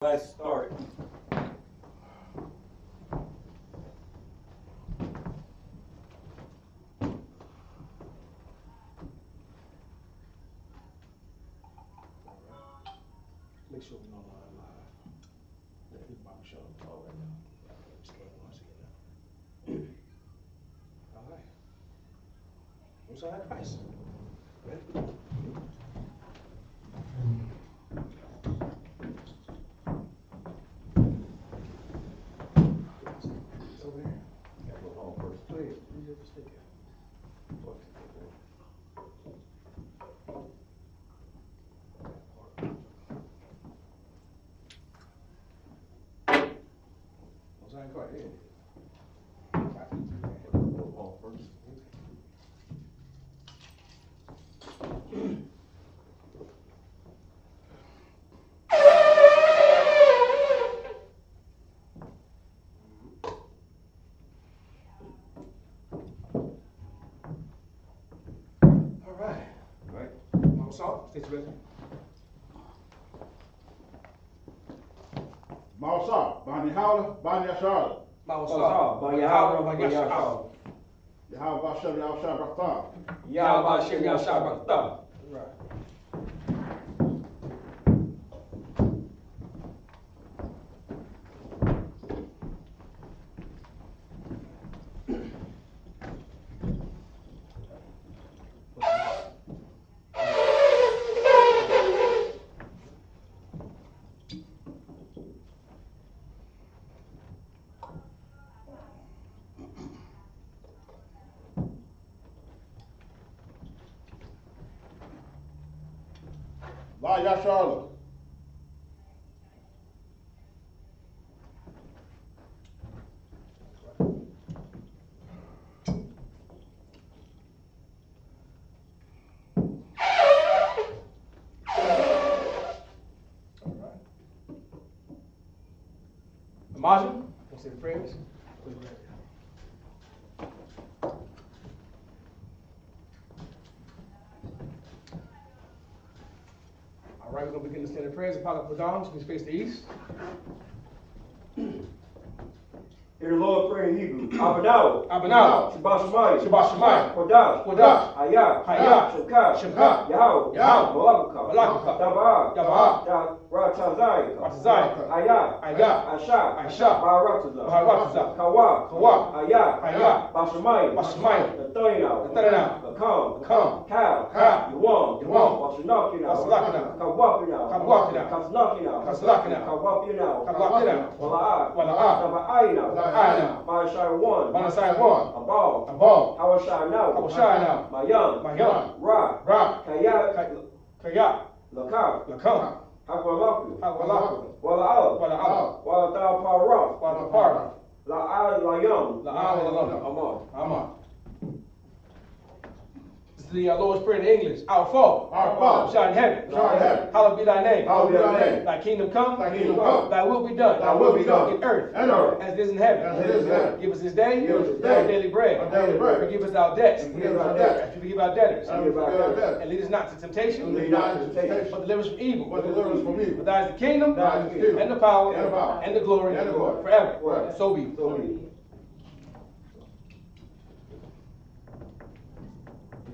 Let's start. Make sure we know live. Let people about to show up all right now. Scan once again now. All right. What's our advice? Ready? It's over there. Gotta go home first. Go ahead. You just stay there. What's our card? Yeah. Go home first. All right. Right? Mama Salt, stay ready. Mausa, Bani Howler, Bani Ashara, Mama Salt, Salt, Bani Yahanna, Bani Bani Yashar. Yahweh Bashem Yahshua Bakhtar. Yahweh Shem Yahshua. Right. La Yashara. Imagine, let's say the prayers. Please ready. All right, we're going to begin to say the prayers. Apollo put down, so we face the east. Hear the Lord pray in Hebrew. Abadao. Abinah, Shabbat Shemayim. Shabbat Shemayim, Kodash. Kodash, Hayah. Hayah. Shemka. Shemka. Yahweh. Yahweh. Malakaka. Malakaka. Dabah. Dabah. Ratazayaka. Ratazayaka. Hayah. Hayah. Asha. Asha. Baharataza. Baharataza. Kawa. Kawa. Hayah. Hayah. Bashamayim. Bashamayim. Nathanael. Nathanael. Lakam. Lakam. Kal. Kal. Yuam. Yuam. Washanakina. Wasalakina. Kawapina. Kawapina. Kasnakina. Kaslakina. Kawapina. Kawapina. Wala'ah. Wala'ah. Daba'ayna. Daba'ayna. Banashai 1. Banashai 1. Abal. Abal. Hawashai now. Hawashai now. Mayam. Mayam. Ra. Ra. Kaya. Kaya. Lakam. Lakam. Hakwalaku. Hawalaku. Wala'al. Wala'al. Wala'al Paraf. Wala'al. La'al Layam. La'al Layam. Aman. Amen. This is the Lord's Prayer in English. Our Father, Our Father, which art in heaven, which art in heaven, hallowed be thy name. hallowed be thy name. Thy kingdom come, Thy kingdom come. thy will be done, Thy will be done. in earth, And earth. as it is in heaven. As it is in heaven. Give us this day, Give us this our day daily bread. our daily bread. Forgive us our debts, And forgive us our debts. as we forgive our debtors. And we forgive our debts. And lead us not to temptation, And lead not into temptation, but deliver us from evil. but deliver us from evil. For thine is the kingdom, Thine is the kingdom, and the power, and the power, and the glory, and the glory, forever. forever. So be it. So be it.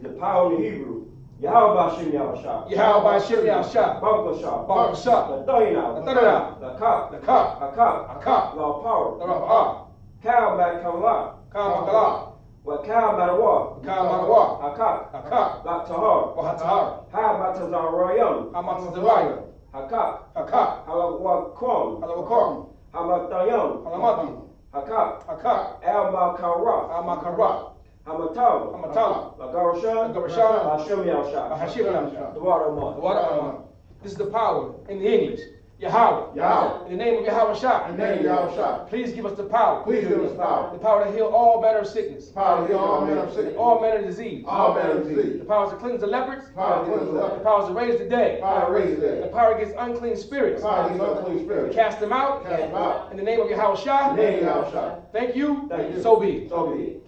The power in Hebrew. Yahweh Bashem Yahshua. Yahweh Bashem Yahshua. Bankashah. Bankashah. Nathanael. Nathanael. Lakak. Lakak. Akak. Akak. Law power. Darabah. Kal Mat Kamala. Kamakala. Wakal Matawa. Kal Manawa. Akak. Akak. Lak Tahar. Wahatahar. Ha Matazarayam. Hamatazaraya. Hakak. Hakak. Halawakram. Halawakam. Hamatayam. Halamati. Hakak. Hakak. El Makara. Amakara. Hamatal. Hamatala. Lagarashan. Lagarashan. Hashem Yahshua. Bahashim Yahshua. The water month. The water Aman. This is the power in the English. Yahweh. Yahweh. In the name of Yahweh Shah. In the name of Yahshua. Please give us the power. Please give us power. The power to heal all manner of sickness. Power to heal all manner of sickness. All manner of disease. All manner of disease. The power to cleanse the lepers. Power to cleanse the The leper. power to raise the dead. Power to raise the The dead. power against unclean spirits. Power against unclean spirits. Cast them out. Cast them out. In the name of Yahweh Shah. In the name of Yahshua. Thank you. Thank you. So be it. So be it.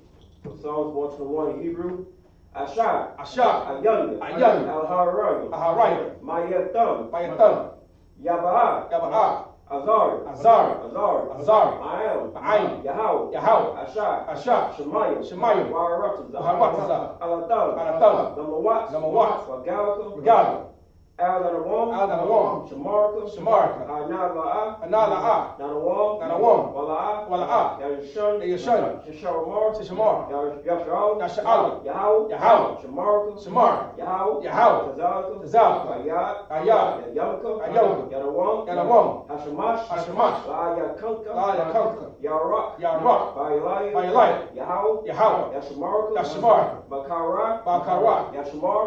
So Psalms 121 in Hebrew. Asha. Asha. Ayanda. Ayanda. Al-Harari. Aharaya. Mayatham. Bayatan. Yabaha. Yaba'a. Azari. Ma'ayim. Yahweh. Ashak. Shemayim. Waharatazah. Alatala. Namawat. Regalia. Al-Danawam. Shamarka. Anala'a. Nanawam. Wala'a. Yashun. Shishamar. Yasha'ala. Yahweh. Shamarka. Yahweh. Tazalka. Ayat. Yanawam. Hashamash. Yakanka. Yarak. Bayalai. Yahweh. Yashamarka. Bakara. Yashamar.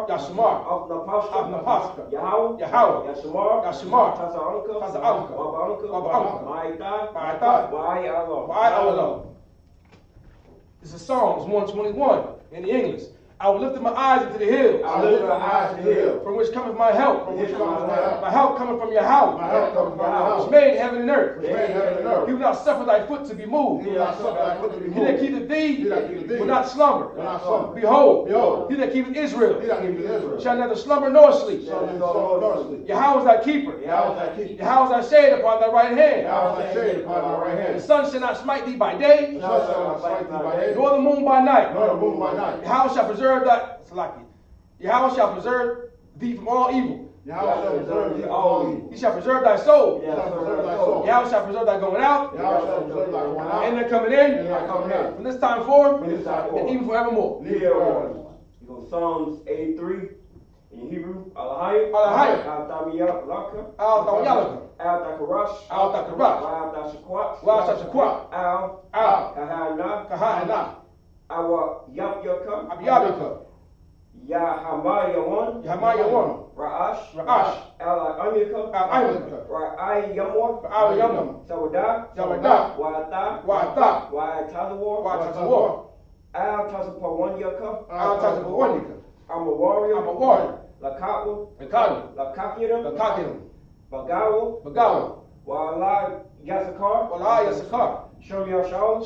Abnapaska. Yahweh. Yashamar. Taza'anka. Wabanka. Ma'ita. Wa'ai. This is Psalms 121 in the English. I will lift up my eyes into the hills. From which cometh my help. My help cometh from Yahweh. Which made heaven and earth. He will not suffer thy foot to be moved. He that keepeth thee will not slumber. Behold, he that keepeth Israel shall neither slumber nor sleep. Yahweh is thy keeper. Yahweh is thy shade upon thy right hand. The sun shall not smite thee by day, nor the moon by night. Yahweh shall preserve Yahweh shall preserve thee from all evil. He shall preserve thy soul. Yahweh shall preserve thy going out and thy coming in from this time forth and even forevermore. You go Psalms 83 in Hebrew. Al-Hayy. Al-Tamiyalaka. Al-Tawayalaka. Al-Takarash. Al-Takarash. Al-Tashakwat. Al-Yahanna. Kahana. Awa-Yap-Yaka. Abiyabika. Yahamayawan. Ra'ash. Al-Amika. Ra'ayyamwa. Sawada. Wa'ata. Wa'atazawar. Al-Tazapawanyaka. I'm a warrior. Lakapyadam. Bagawa. Wa'ala Yasakar. Show me your shawl.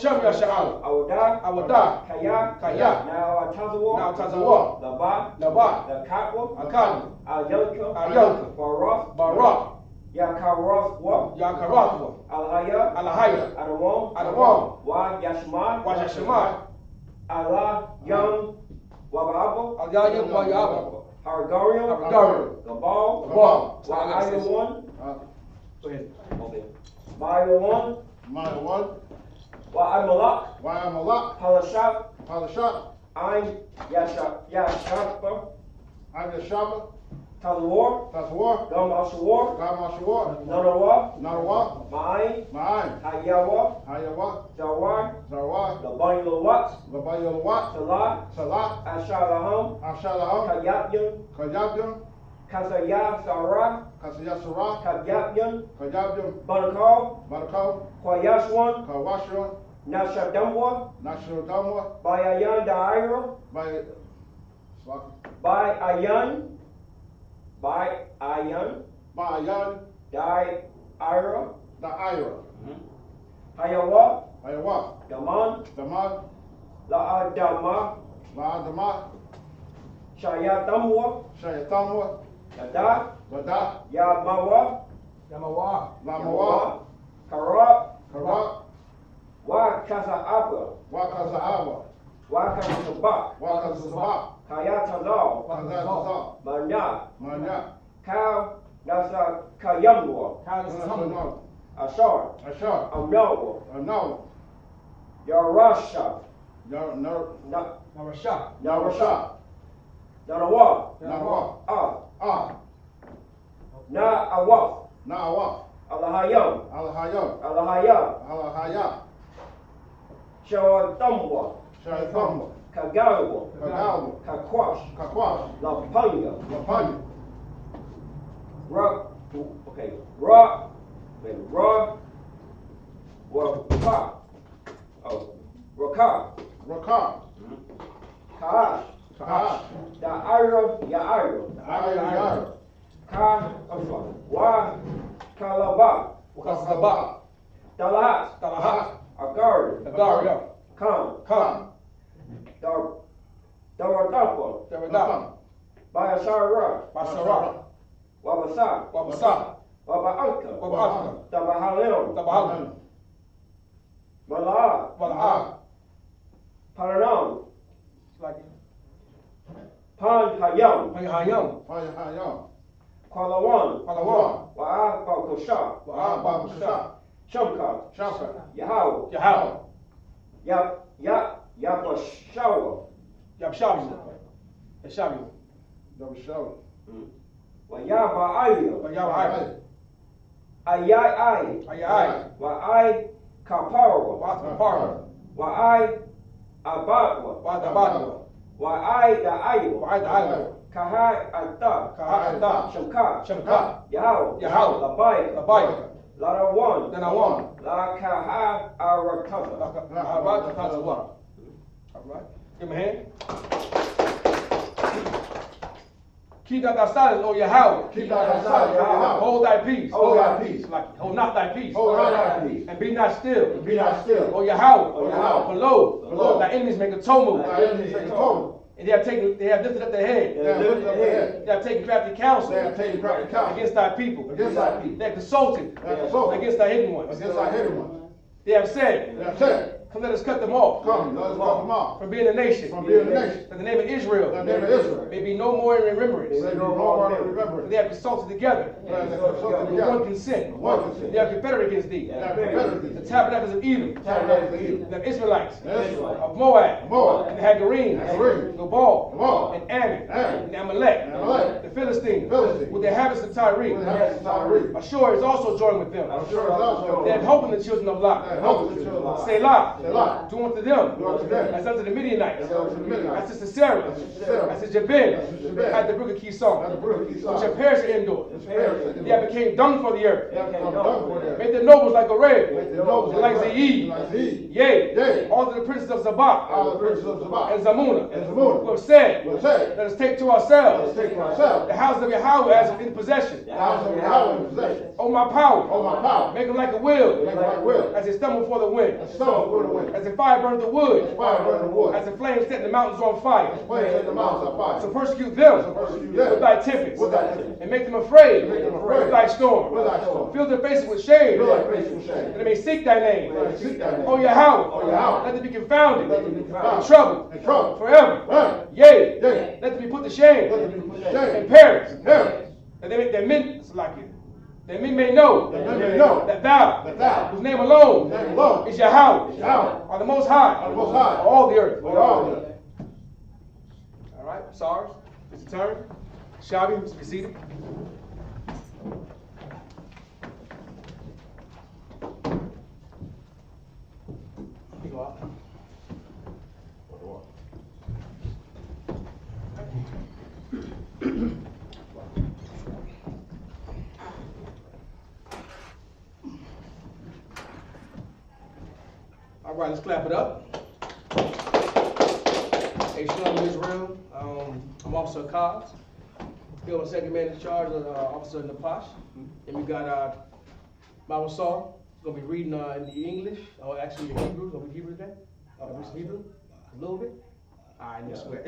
I will die. Kaya. Now Tazawar. Laba. Lakapwa. Al-Yelka. Barak. Yakarothwa. Alahaya. Adawam. Wa Yashma. Allah Yam. Wababa. Hargarium. Gabal. Wa Go ahead. Mayawan. Wa Amalak. Palashap. I'm Yashapa. Tazawar. Gamashawar. Narawa. Ma'ain. Hayawa. Zawar. Labayalawat. Salah. Ashalaham. Kayabyun. Kasaya Sarah. Kabyapyan. Barakal. Kwayashwan. Nashadamwa. Bayayan Daira. Bayayan Daira. Hayawa. Daman. La'adama. Shayatamwa. Dada. Yamawa. Karat. Wakaza'aba. Wakaza'bak. Kayatazal. Manya. Kal Nasa Kayamwa. Ashar. Amnawa. Yarasha. Narasha. Narawa. Na'awaf. Alahayam. Shawatamwa. Kagawa. Kakwash. Lapanya. Ra. Raka. Kaash. Ya'ira. Kalaba. Talahat. Agar. Kam. Daradapa. Bayashara. Wabasa. Waba'anka. Waba'anka. Tabahalim. Tabahalim. Wala'a. Wala'a. Paranam. Like Pan Hayam. Hayam. Hayam. Kwalawan. Palawan. Wa'abakosha. Wa'abakosha. Shamka. Shamka. Yahau. Yahau. Yapashawa. Yabshabu. Yabshabu. Yabshabu. Wayaba'ayu. Yabshabu. Ayai. Ayai. Wa'ai Kaparwa. Wa'atapara. Wa'ai Abadwa. Wa'atabadwa. Wa'ai Da'ayu. Wa'atabadwa. Kahai Ata. Kahai Ata. Shamka. Shamka. Yahau. Yahau. Labai. Labai. Larawan. Nanawan. La Kahai Arakata. All right. Give me a hand. Keep not thy silence, O Yahweh. Keep thy silence, O Yahweh. Hold thy peace. Hold thy peace. Like, hold not thy peace. Hold not thy peace. And be not still. And be not still. O Yahweh. O Yahweh. Below. Thy enemies make a tumult. Thy enemies make a tumult. And they have lifted up their head. They have lifted up their head. They have taken crafty counsel. They have taken crafty counsel. Against thy people. Against thy people. They have consulted. They have consulted. Against thy hidden ones. Against thy hidden ones. They have said. They have said. Come, let us cut them off. Come, let us cut them off. From being a nation. From being a nation. That the name of Israel. The name of Israel. May be no more in remembrance. May be no more in For remembrance. they have consulted together. They have consulted With together. one consent. One consent. They are confederate against thee. They are confederate against The thee. tabernacles of Edom. Tabernacles of Edom. The Israelites. The Israelites. Of Moab. Moab. And the Hagarenes. Hagarenes. Gabal. Gabal. And Ammon. Ammon. And Amalek. And Amalek. The Philistines. The Philistines. With the habits of Tyre. With the habits of Tyre. Ashur is also joined with them. Ashur is also They have hope in the children of Lot. They have hope in the children of Lot. Selah. Selah. Do unto them. Do unto them. As unto the Midianites. As unto the Midianites. As to Sisera. As to Sisera. As to Jabin. As to Jabin. At the brook of At the Kison. brook of Kison. Which have perished and endured. Which perished and They have endured. became dung for the earth. They have become dung for the earth. Made their nobles like a red. Make their nobles And like like Zeid. Like Zeid. Yea. Yea. All of the princes of Sabbath. All the princes of Sabbath. And Zamuna. And Zamuna. Who have said. Who have said. Let us take to ourselves. Let us take to ourselves. The house of Yahweh as in possession. The house of Yahweh in possession. O my power. O my power. Make them like a wheel. Make them like a wheel. As they stumble before the wind. As stumble before the wind. As the fire burns the wood. As fire burns the wood. As the flames set the mountains on fire. As flames set the mountains on fire. So persecute them. So persecute them. With thy tempests. With thy tempests. And make them afraid. And make them afraid. With thy storm. With thy storm. Fill their faces with shame. Fill thy face with shame. That they may seek thy name. That they may seek thy name. O Yahweh. O Yahweh. Let them be confounded. Let them be confounded. In trouble. In trouble. Forever. Forever. Yea. Yea. Let them be put to shame. Let them be put to shame. And perish. And perish. That they make that men like it. That men may know. That men may know. That thou. That thou. Whose name alone. Whose name alone. Is Yahweh. Is Yahweh. Are the most high. Are the most high. Of all the earth. Over all the earth. All right, SARS, it's your turn. Shabby, be seated. You go out. All right, let's clap it up. Hey, Shalom Israel. I'm Officer Cobbs. Still my second man in charge, Officer Napash. And we got Bible Saw. Gonna be reading in the English, or actually the Hebrew. Gonna be Hebrew today? Read some Hebrew? A little bit? All right, I swear.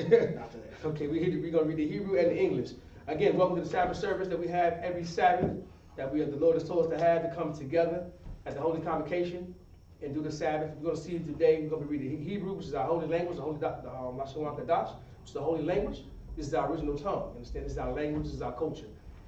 Okay, we're gonna read the Hebrew and the English. Again, welcome to the Sabbath service that we have every Sabbath, that the Lord has told us to have to come together at the Holy Convocation and do the Sabbath. We're going to see it today. We're going to be reading Hebrew, which is our holy language, the holy Lashon Kadash, which is the holy language. This is our original tongue. You understand? This is our language. This is our culture.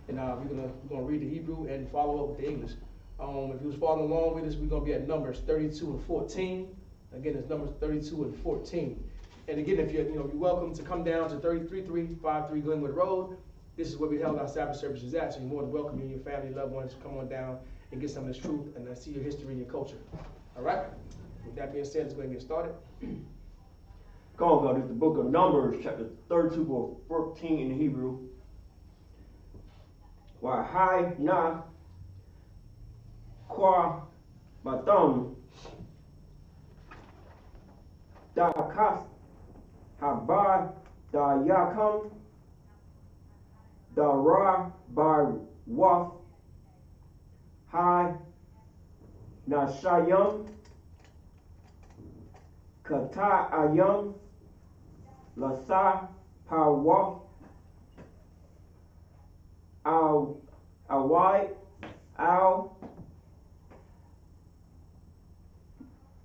And we're going to read the Hebrew and follow up with the English. If you was following along with us, we're going to be at Numbers 32 and 14. Again, it's Numbers 32 and 14. And again, if you're welcome to come down to 3353 Glenwood Road. This is where we held our Sabbath services at. So you're more than welcome, you and your family, loved ones, to come on down and get some of this truth and see your history and your culture. All right? With that being said, let's go ahead and get started. Go on, God. It's the book of Numbers, chapter 32, verse 14 in Hebrew. Wahai na kwa batam da kas haba da yakam da ra bar waf hai na shayam kata ayam lasa pawaf awai Al,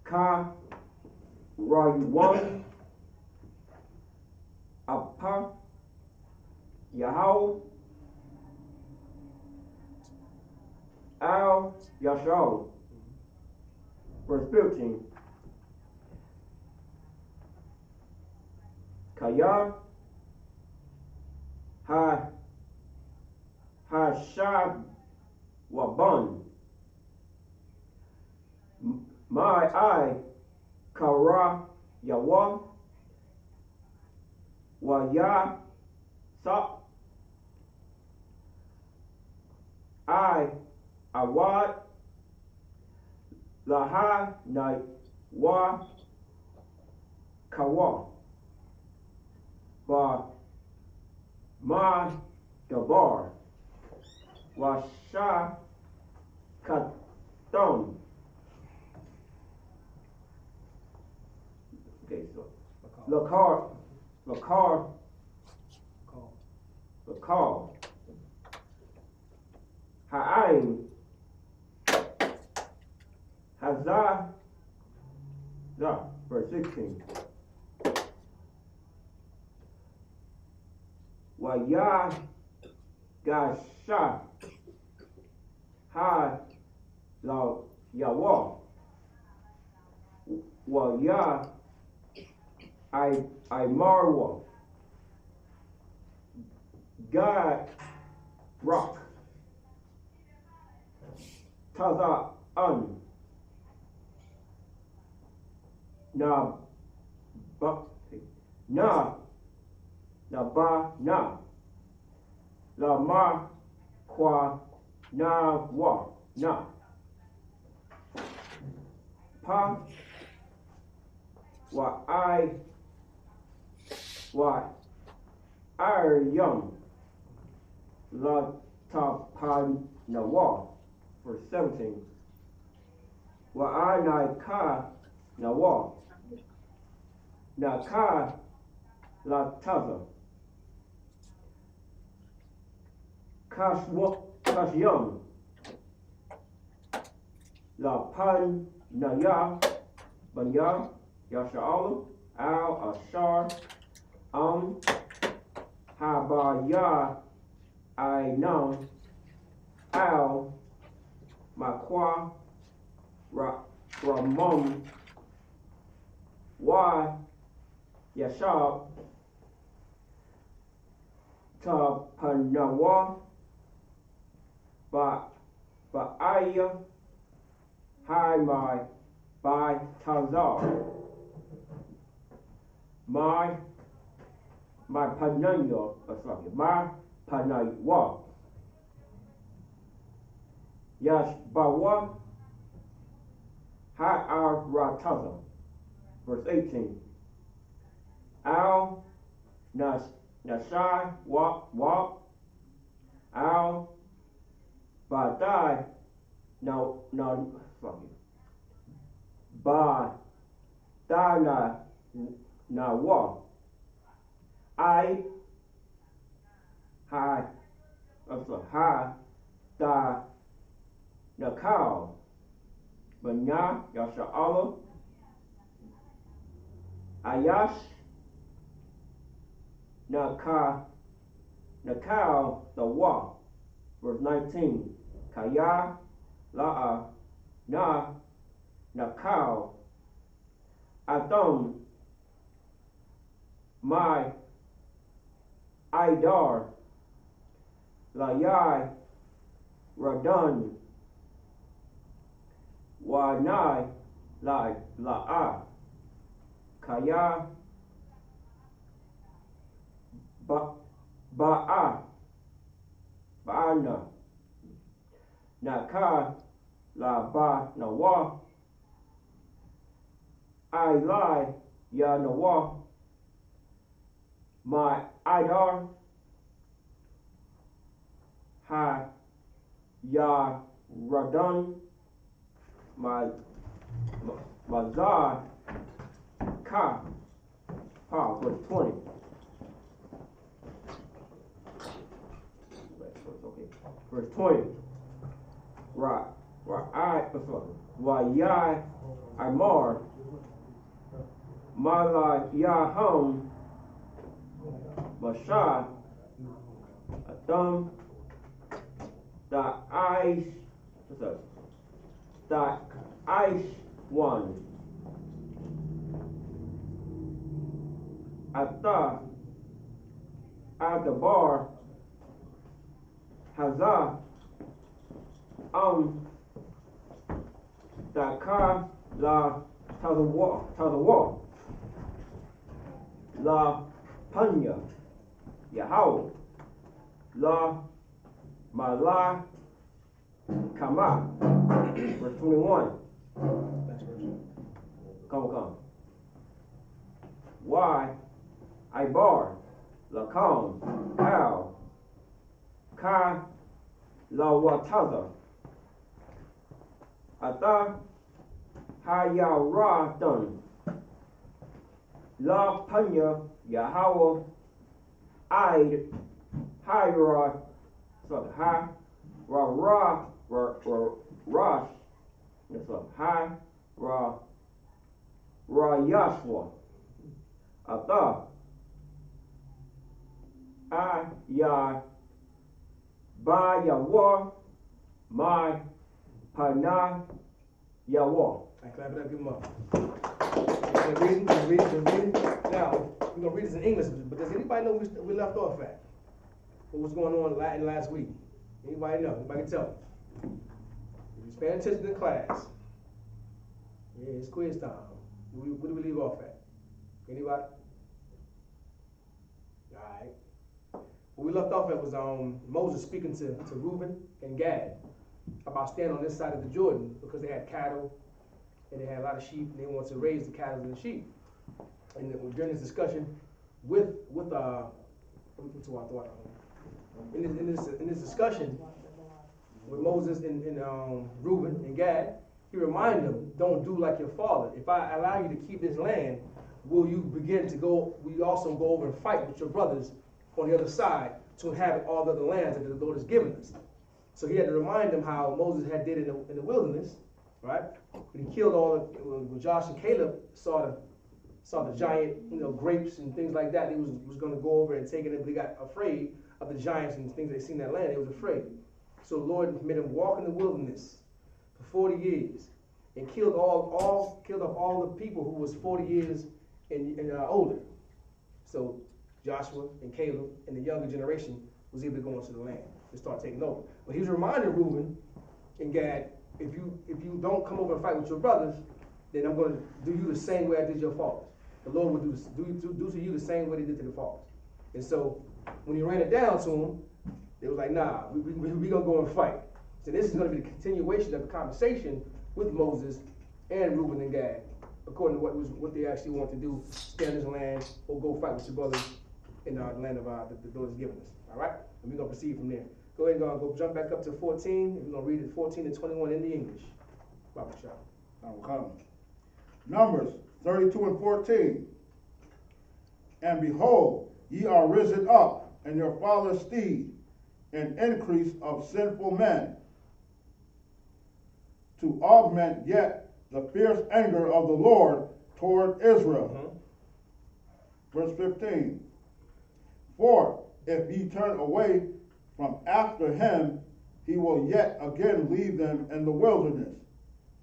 Ka, Raywan, Apa, Yahweh, Al, Yashal. Verse 15. Kaya, Shad, Waban. My I, Kara, Yawa, Waya, Sa, I, Awad, Laha, Nai, Wa, Kawa, Ba, Ma, Gabar, Washa, Katon. Okay, so Lakar, Ha'ain, Hazah, verse 16. Waya, Gasha, Ha, La, Yawa, Waya, I Marwa, God, Rock, Taza, Na, Ba, Na, Ba, Na, La, Ma, Kwa, Na, Wa, Na, Pa, Wa, Young, La, Ta, Pa, Na, Wa, verse 17. Wa, Nai, Ka, Na, Wa, Na, Ka, La, Taza, Kash Young, La, Pan, Na, Ya, Banya, Yasha'ala, Al, Ashar, Habaya, Ainam, Al, Makwa, Ramon, Y, Yashab, Tapanawa, Ba'aya, Hi, by Tazar, my Pananya, my Panaywa, Yash Bawa, Hi, Ar Rataza, verse 18. Al, Nashai, Wap, Al, Badai, Ba, Da, Na, Wa, I, Hi, Da, Nakal, Banya, Yasha'ala, Ayash, Nakal, the Wa, verse 19. Kaya, La'a, Nakal, Adon, my, Idar, Layai, Radon, Wanai, La'a, Kaya, Ba'ana, Naka, La, Ba, Nawa, I lie, Ya, Nawa, my Idar, Ha, Ya, Radon, my Zar, Ka, verse 20. Okay, verse 20. Yai Imar, Mala Yahum, Mashah, Adam, the ice one, Ata, Adabar, Hazah, Daka, La Tazawa, La Panya, Yahweh, La Mala Kama, verse 21. Next verse. Come. Y, Ibar, Lakam, Al, Ka, La Wataza, Ata, Hayaratan, La Panya, Yahweh, Id, Hayra, Ha, Rosh, that's up, Ha, Yashua, Ata, Ya, Ba Yahweh, My, Pana, Yahweh. I clap it up, give him up. Just reading. Now, we're going to read this in English, but does anybody know where we left off at? What was going on in Latin last week? Anybody know? Anybody can tell me? If you're paying attention in class. Yeah, it's quiz time. Where do we leave off at? Anybody? Alright. What we left off at was Moses speaking to Reuben and Gad about standing on this side of the Jordan because they had cattle and they had a lot of sheep and they wanted to raise the cattle and the sheep. And during this discussion in this discussion with Moses and Reuben and Gad, he reminded them, don't do like your father. If I allow you to keep this land, will you also go over and fight with your brothers on the other side to inhabit all the other lands that the Lord has given us? So he had to remind them how Moses had did in the wilderness, right? When he killed when Josh and Caleb saw the giant, grapes and things like that, he was going to go over and take it, but they got afraid of the giants and things they seen in that land. They was afraid. So the Lord made him walk in the wilderness for 40 years and killed off all the people who was 40 years and older. So Joshua and Caleb and the younger generation was able to go into the land and start taking over. But he was reminding Reuben and Gad, if you don't come over and fight with your brothers, then I'm going to do you the same way I did your fathers. The Lord will do to you the same way they did to the fathers. And so when he ran it down to them, they was like, nah, we going to go and fight. So this is going to be the continuation of the conversation with Moses and Reuben and Gad, according to what they actually want to do, stay in this land or go fight with your brothers in the land of that the Lord has given us. All right? And we're going to proceed from there. Go ahead and go jump back up to 14, and we're going to read it 14 and 21 in the English. Bible shop. Okay. Numbers 32 and 14. And behold, ye are risen up, and your father's steed, an increase of sinful men, to augment yet the fierce anger of the Lord toward Israel. Verse 15. For if ye turn away from after him, he will yet again leave them in the wilderness,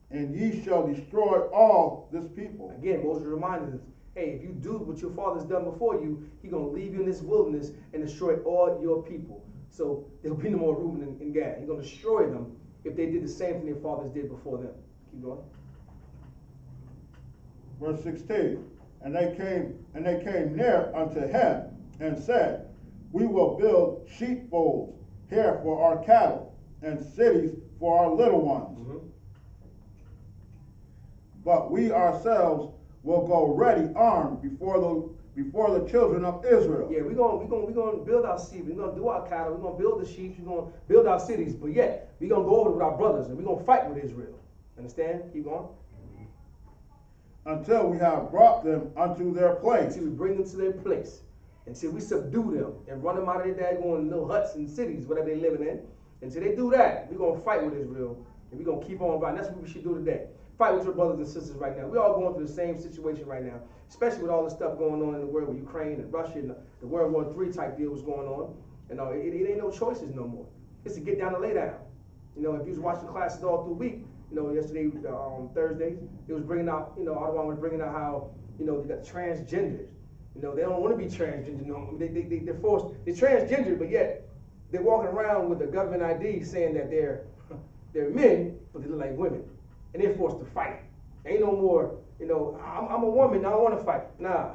and ye shall destroy all this people. Again, Moses reminded us, hey, if you do what your father's done before you, he's going to leave you in this wilderness and destroy all your people. So there'll be no more Reuben and Gad. He's going to destroy them if they did the same thing their fathers did before them. Keep going. Verse 16. And they came near unto him and said, we will build sheepfolds here for our cattle, and cities for our little ones. But we ourselves will go ready armed before the children of Israel. Yeah, we're gonna build our cities. We're gonna do our cattle. We're gonna build the sheep. We're gonna build our cities. But yet we're gonna go over with our brothers and we're gonna fight with Israel. Understand? Keep going. Until we have brought them unto their place. Until we bring them to their place. Until we subdue them and run them out of their daggone little huts and cities, whatever they're living in, Until they do that, we're going to fight with Israel, and we're going to keep on fighting. That's what we should do today. Fight with your brothers and sisters right now. We're all going through the same situation right now, especially with all the stuff going on in the world with Ukraine and Russia and the World War III type deal was going on. You know, it ain't no choices no more. It's to get down and lay down. You know, if you was watching classes all through the week, you know, yesterday, Thursday, it was bringing out, you know, Audubon was bringing out how, you know, you got transgenders. You know, they don't want to be transgender. You know, they're forced. They're transgender, but yet they're walking around with a government ID saying that they're men, but they look like women, and they're forced to fight. Ain't no more. You know, I'm a woman. I don't want to fight. Nah,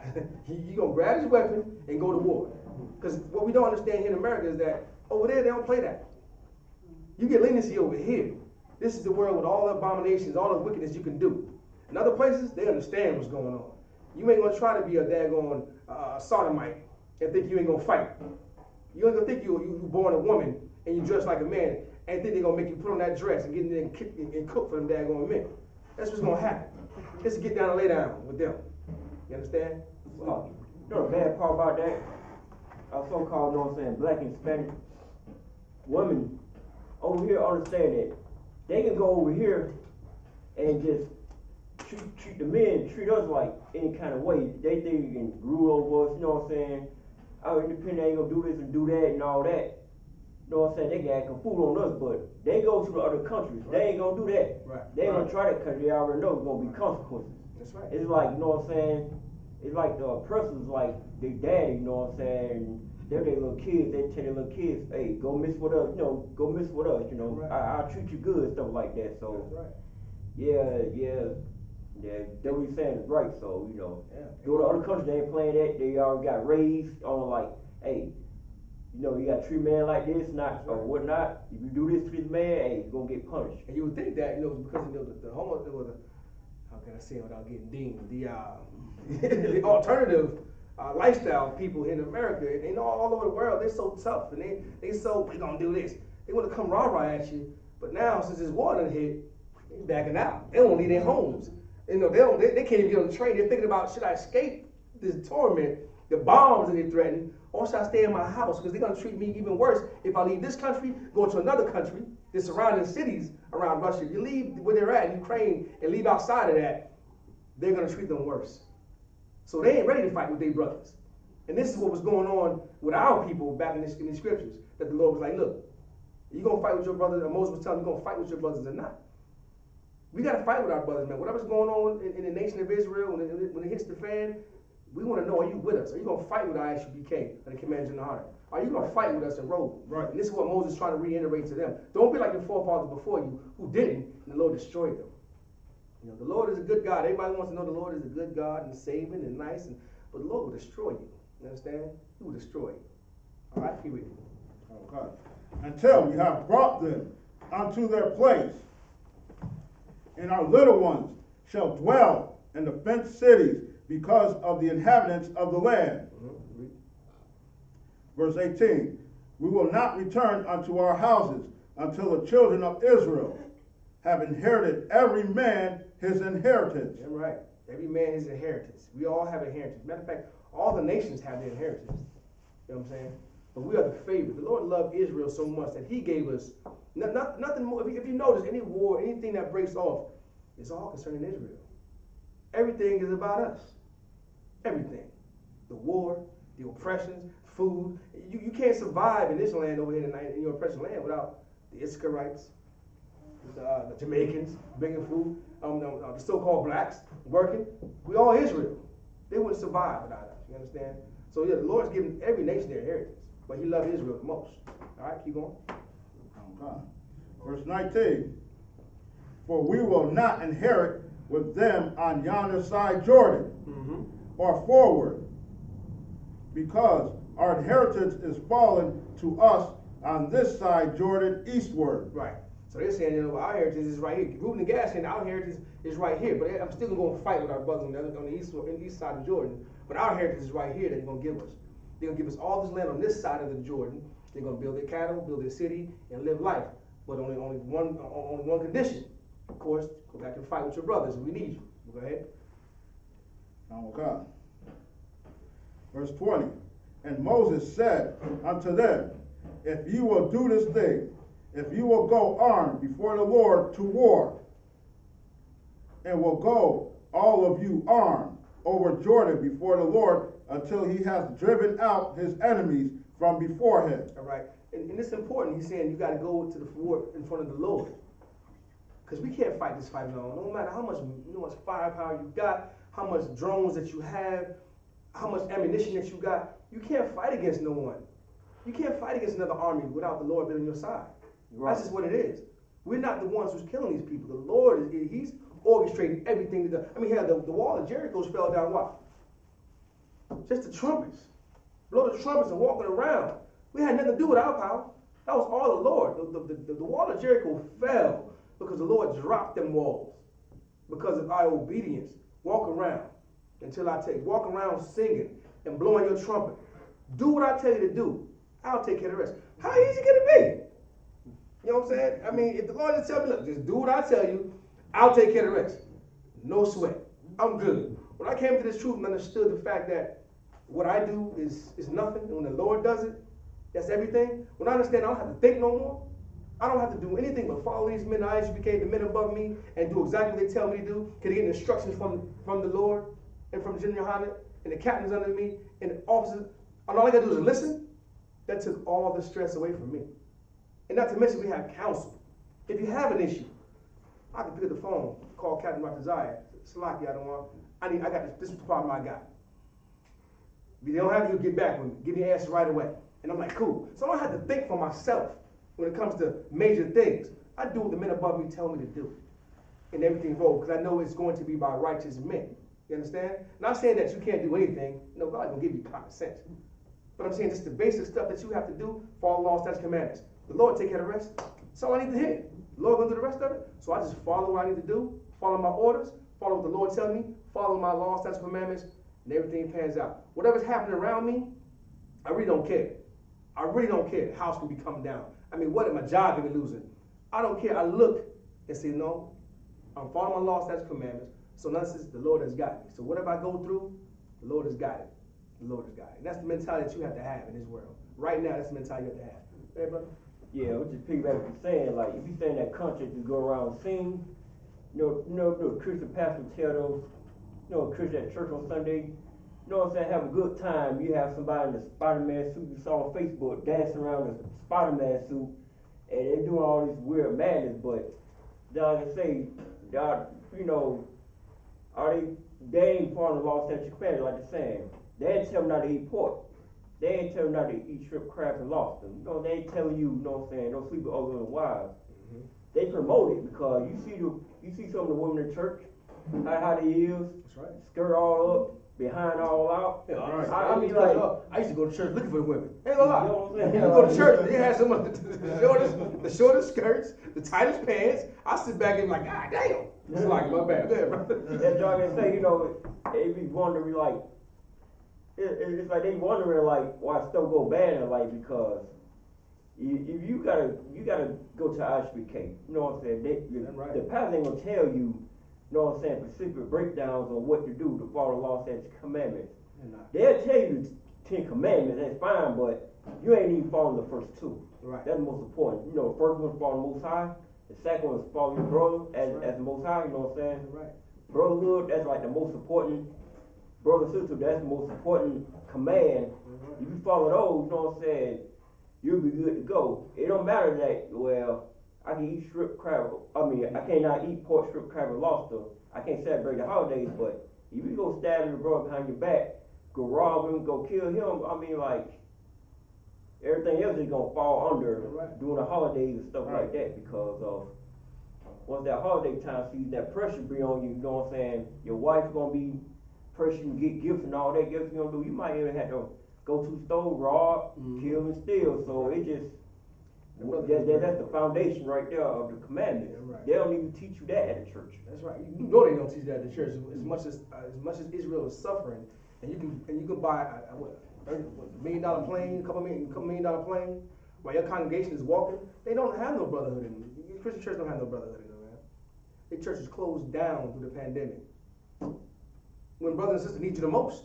you gonna grab his weapon and go to war. Because what we don't understand here in America is that over there they don't play that. You get leniency over here. This is the world with all the abominations, all the wickedness you can do. In other places, they understand what's going on. You ain't gonna try to be a daggone sodomite and think you ain't gonna fight. You ain't gonna think you born a woman and you dress like a man and think they're gonna make you put on that dress and get in there and cook for them daggone men. That's what's gonna happen. Just get down and lay down with them. You understand? Well, you know the bad part about that? Our so-called, you know what I'm saying, black and Hispanic women over here understand that they can go over here and just treat the men, treat us like any kind of way. They think you can rule over us, you know what I'm saying? Our independent ain't gonna do this and do that and all that. You know what I'm saying? They can act a fool on us, but they go to the other countries. Right. They ain't gonna do that. Right. They ain't gonna try that because they already know there's gonna be consequences. That's right. It's like, you know what I'm saying? It's like the oppressors, like their daddy, you know what I'm saying? They're their little kids, they tell their little kids, hey, go mess with us, you know, go mess with us, you know, right. I'll treat you good, stuff like that. So, that's right. yeah, that what you're saying is right. So, you know, go to other countries, they ain't playing that, they already got raised on like, hey, you know, you got to treat a man like this, not or whatnot. If you do this to this man, hey, you're gonna get punished. And you would think that, you know, because you know the homo, how can I say it without getting deemed, the alternative lifestyle people in America, and you know, all over the world, they're so tough, and they so, we gonna do this. They want to come rah-rah at you, but now since this war done hit, they backing out. They don't leave their homes. You know, they can't even get on the train. They're thinking about, should I escape this torment, the bombs that they threaten, or should I stay in my house? Because they're gonna treat me even worse if I leave this country, go to another country, the surrounding cities around Russia. If you leave where they're at in Ukraine and leave outside of that, they're gonna treat them worse. So they ain't ready to fight with their brothers. And this is what was going on with our people back in the scriptures, that the Lord was like, look, you gonna fight with your brothers, and Moses was telling you, you gonna fight with your brothers or not. We gotta fight with our brothers, man. Whatever's going on in the nation of Israel, when it hits the fan, we wanna know, are you with us? Are you gonna fight with I.S.U.P.K, or the Commanders in the Heart? Are you gonna fight with us and roll? Right. And this is what Moses is trying to reiterate to them. Don't be like your forefathers before you, who didn't, and the Lord destroyed them. You know, the Lord is a good God. Everybody wants to know the Lord is a good God and saving and nice, but the Lord will destroy you. You understand? He will destroy you. All right, keep reading. Okay. Until we have brought them unto their place, and our little ones shall dwell in the fenced cities because of the inhabitants of the land. Mm-hmm. Verse 18, we will not return unto our houses until the children of Israel have inherited every man his inheritance. Yeah, right. Every man his inheritance. We all have inheritance. Matter of fact, all the nations have their inheritance. You know what I'm saying? But we are the favorite. The Lord loved Israel so much that he gave us nothing more. If you notice, any war, anything that breaks off, it's all concerning Israel. Everything is about us. Everything. The war, the oppressions, food. You can't survive in this land over here in your oppressed land without the Israelites, the Jamaicans bringing food, the so-called blacks working. We all Israel. They wouldn't survive without us. You understand? So yeah, the Lord's given every nation their inheritance, but he loved Israel the most. All right, keep going. Okay. Verse 19, for we will not inherit with them on yonder side Jordan, or forward, because our inheritance is fallen to us on this side Jordan eastward. Right. So they're saying, you know, our heritage is right here. Reuben and Gad saying our heritage is right here, but I'm still going to fight with our brothers on the east side of Jordan. But our heritage is right here that they're going to give us. They're going to give us all this land on this side of the Jordan. They're going to build their cattle, build their city, and live life. But only one condition. Of course, go back and fight with your brothers if we need you. Go ahead. Okay. Verse 20, and Moses said unto them, if ye will do this thing, if you will go armed before the Lord to war, and will go, all of you armed, over Jordan before the Lord until he has driven out his enemies from before him. All right. And it's important. He's saying you got to go to the war in front of the Lord. Because we can't fight this fight alone. No matter how much firepower you got, how much drones that you have, how much ammunition that you got, you can't fight against no one. You can't fight against another army without the Lord being on your side. Right. That's just what it is. We're not the ones who's killing these people. The Lord he's orchestrating everything. I mean, the wall of Jericho fell down what? Just the trumpets. Blow the trumpets and walking around. We had nothing to do with our power. That was all the Lord. The wall of Jericho fell because the Lord dropped them walls because of our obedience. Walk around until I take. Walk around singing and blowing your trumpet. Do what I tell you to do. I'll take care of the rest. How easy can it be? You know what I'm saying? I mean, if the Lord just tell me, look, just do what I tell you, I'll take care of the rest. No sweat. I'm good. When I came to this truth and understood the fact that what I do is nothing, and when the Lord does it, that's everything. When I understand I don't have to think no more, I don't have to do anything but follow these men, I.S.U.P.K, the men above me, and do exactly what they tell me to do, because they get instructions from the Lord, and from General Yahanna, and the captains under me, and the officers, and all I gotta do is listen. That took all the stress away from me. And not to mention we have counsel. If you have an issue, I can pick up the phone, call Captain Ratazai, Salaki, I got this problem I got. If you don't have to, get back with me. Give me an answer right away. And I'm like, cool. So I don't have to think for myself when it comes to major things. I do what the men above me tell me to do. And everything rolls, because I know it's going to be by righteous men. You understand? Not saying that you can't do anything. No, God's going to give you common sense. But I'm saying just the basic stuff that you have to do, follow law, statutes, commandments. The Lord take care of the rest. That's all I need to hear. The Lord going to do the rest of it. So I just follow what I need to do, follow my orders, follow what the Lord tells me, follow my law, statutes, commandments, and everything pans out. Whatever's happening around me, I really don't care. I really don't care. The house could be coming down. I mean, what if my job could be losing? I don't care. I look and say, no, I'm following my law, statutes, commandments. So nonsense, the Lord has got me. So whatever I go through, the Lord has got it. The Lord has got it. And that's the mentality that you have to have in this world. Right now, that's the mentality you have to have. Hey, brother? Yeah, which is piggyback what you're saying. Like, if you stay in that country to go around and sing, the Christian pastor tell those, Christian at church on Sunday, you know what I'm saying, have a good time. You have somebody in the Spider-Man suit you saw on Facebook dancing around the Spider-Man suit, and they're doing all this weird madness, but, like I say, they ain't part of the law, statute, commandments, like you're saying. They ain't tell them not to eat pork. They ain't tell them not to eat shrimp, crab, and lobster. They ain't telling you, don't sleep with other wives. Mm-hmm. They promote it because you see some of the women in church, how they is, that's right. Skirt all up, behind all out. Yeah, right. I used to go to church looking for the women. Ain't gonna lie. You know what I'm saying? You go to church, they had some of the shortest skirts, the tightest pants. I sit back and be like, God damn. It's like, my bad. Yeah, brother. That's what I can say, they be wondering like, it's like they wondering like why stuff go bad in life because if you gotta go to I.S.U.P.K. You know what I'm saying? Right. The pastor ain't gonna tell you, what I'm saying, specific breakdowns on what to do to follow the law, statutes, commandments. They'll tell you the 10 commandments, that's fine, but you ain't even following the first 2. Right. That's the most important. The first one's follow the Most High. The second one is follow your brother as the Most High. You know what I'm saying? Right. Brotherhood, that's like the most important. Brother and sister, that's the most important command. Mm-hmm. If you follow those, you know what I'm saying, you'll be good to go. It don't matter that, I can eat shrimp, crab, I cannot eat pork, shrimp, crab, and lobster. I can't celebrate the holidays, but if you go stab your brother behind your back, go rob him, go kill him, everything else is going to fall under during the holidays and stuff like that because of once that holiday time season, that pressure be on you, you know what I'm saying, your wife's going to be pressure to get gifts and all that gifts you're going to do. You might even have to go to the store, rob, kill, and steal. So it just, that's the foundation right there of the commandments. Right. They don't even teach you that at the church. That's right. You know they don't teach that at the church. As much as Israel is suffering, and you can buy $1 million plane, couple million dollar plane, while your congregation is walking, they don't have no brotherhood in them. The Christian church don't have no brotherhood in them, man. The church is closed down through the pandemic. When brothers and sisters need you the most,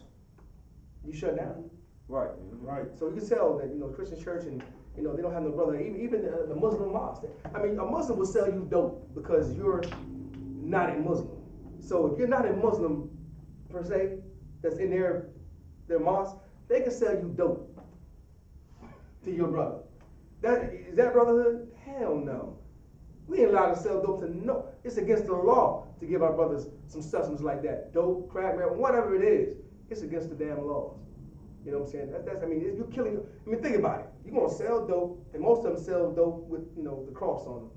you shut down. Right. Right. So you can tell that Christian church and You know, they don't have no brother. Even the Muslim mosque. I mean, a Muslim will sell you dope because you're not a Muslim. So if you're not a Muslim per se, that's in their mosque, they can sell you dope to your brother. Is that brotherhood? Hell no. We ain't allowed to sell dope to no. It's against the law to give our brothers some substance like that. Dope, crack, marijuana, whatever it is. It's against the damn laws. You know what I'm saying? I mean, you're killing. I mean, think about it. You're gonna sell dope, and most of them sell dope with, you know, the cross on them,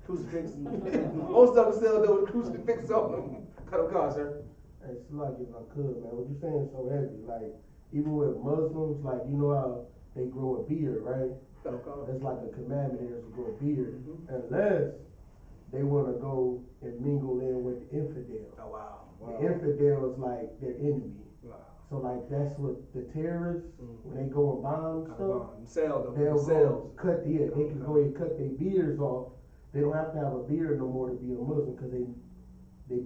crucifix. Most of them sell dope with crucifix on them. Cut a car, sir. Hey, it's like if I could, man. What you saying so heavy? Like even with Muslims, like you know how they grow a beard, right? Cut a car. That's like a commandment here is to grow a beard, unless they want to go and mingle in with the infidel. Oh wow. The infidel is like their enemy. Wow. So like that's what the terrorists when they go and bomb stuff, they'll go cut they can go and cut their beards off. They don't have to have a beard no more to be a Muslim because they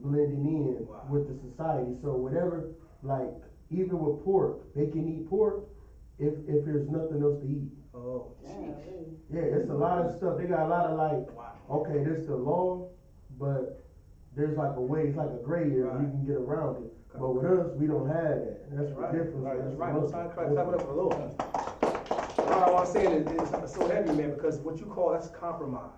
blending in with the society. So whatever, like even with pork, they can eat pork if there's nothing else to eat. Oh, yeah, it's a lot of stuff. They got a lot of like, okay, this is the law, but there's like a way, it's like a gray area you can get around it. But with us, we don't have that. That's the difference. That's right. Most times, clap it up for the Lord. All I want to say is it's so heavy, man, because what you call that's compromise.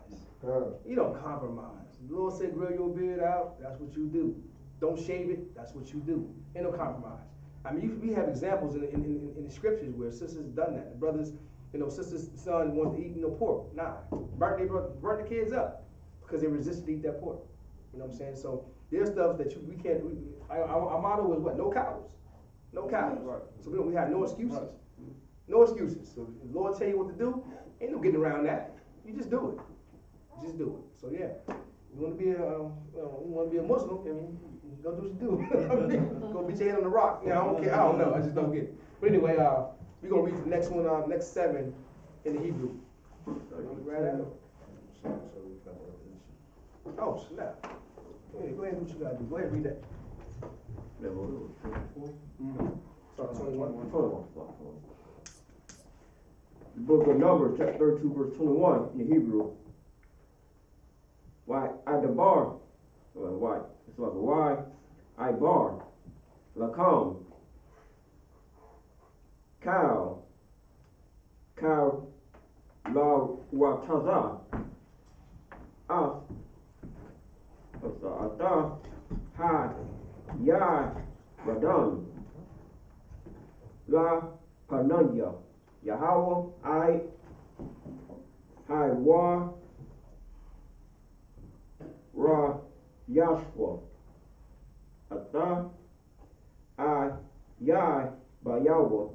You don't compromise. The Lord said, grow your beard out. That's what you do. Don't shave it. That's what you do. Ain't no compromise. I mean, we have examples in the scriptures where sisters done that. The brothers, you know, sister's son wanted to eat pork. Nah, burnt the kids up because they resisted to eat that pork. You know what I'm saying? So there's stuff that we can't. Our motto is what? No cowards. No cowards. Right. So we have no excuses. Right. No excuses. So if the Lord tell you what to do, ain't no getting around that. You just do it. Just do it. So yeah, you want to be a Muslim? I mean, go do what you do. Go beat your head on the rock. Yeah, I don't care. I don't know. I just don't get it. But anyway, we're gonna read the next one. Next 7 in the Hebrew. Right at it. Oh snap. Go ahead and do what you gotta do. Go ahead and read that. Start 21. The book of Numbers, chapter 32, verse 21 in the Hebrew. Why I debar, why? It's like why I bar, lakam, cow, la wataza, ata, ha, ya, radan, la pananya, Yahweh, I, wa, ra, yashua, ata, I, ya, ba Yahweh,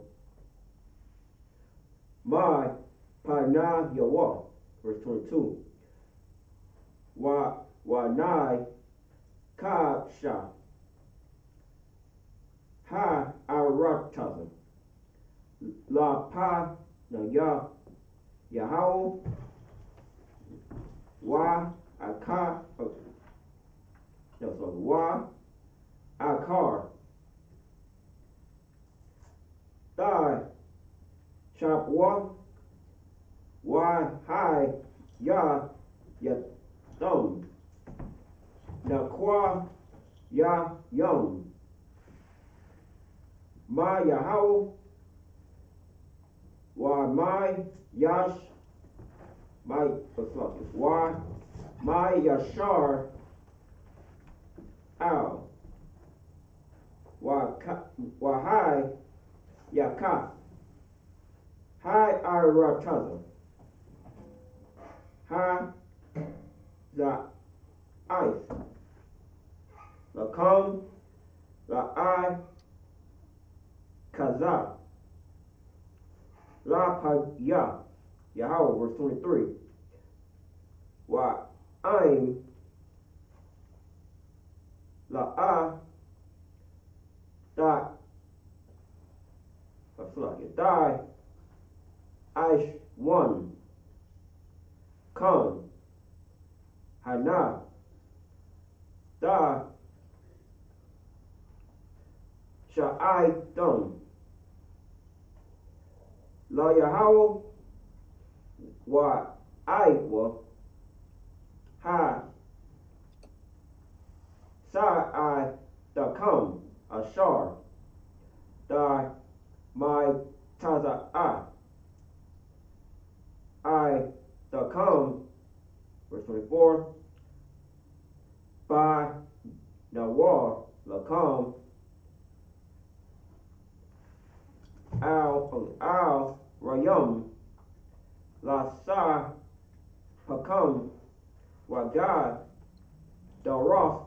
my, pana, Yahweh, verse 22, wa, nai, ka, sha, ha, aratazim, la pa na Yahweh wa aka wa akar dai chap wa hai ya thumb na kwa ya young ma Yahweh wa my yash my wa my yashar al wa hai yaka hai arataza ha the ice the come the I kaza La pa ya, Yahweh, verse 23. Wa I'm la da die Ish one come Hana da Sha'ai dum La Yahweh wa I.W. ha sa I the come ashar da my taza I the come, verse 24, by the war the come al rayum la sa pakam wa God the roth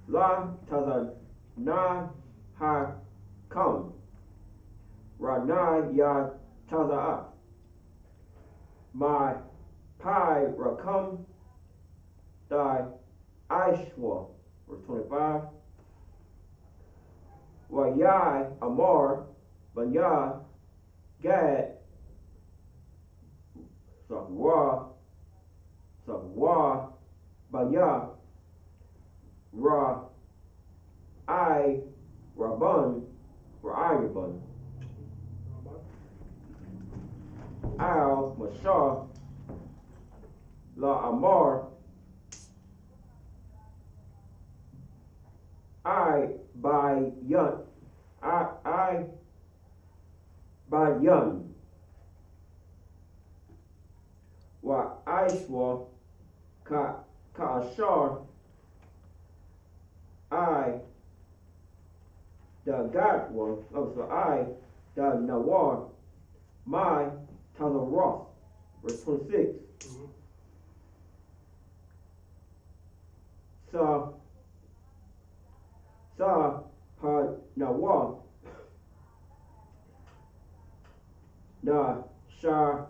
la taza na ha come rana ya taza my pi rakam thy I.S.U.P.K, verse 25. Wa yai amar banya gad wa banya ra I rabun al mashah la amar I by yun I by yun wa I.S.U.P.K ka ashar I the God one, so I the nawar my tazaroth, verse 26. Sa pa nawar na sha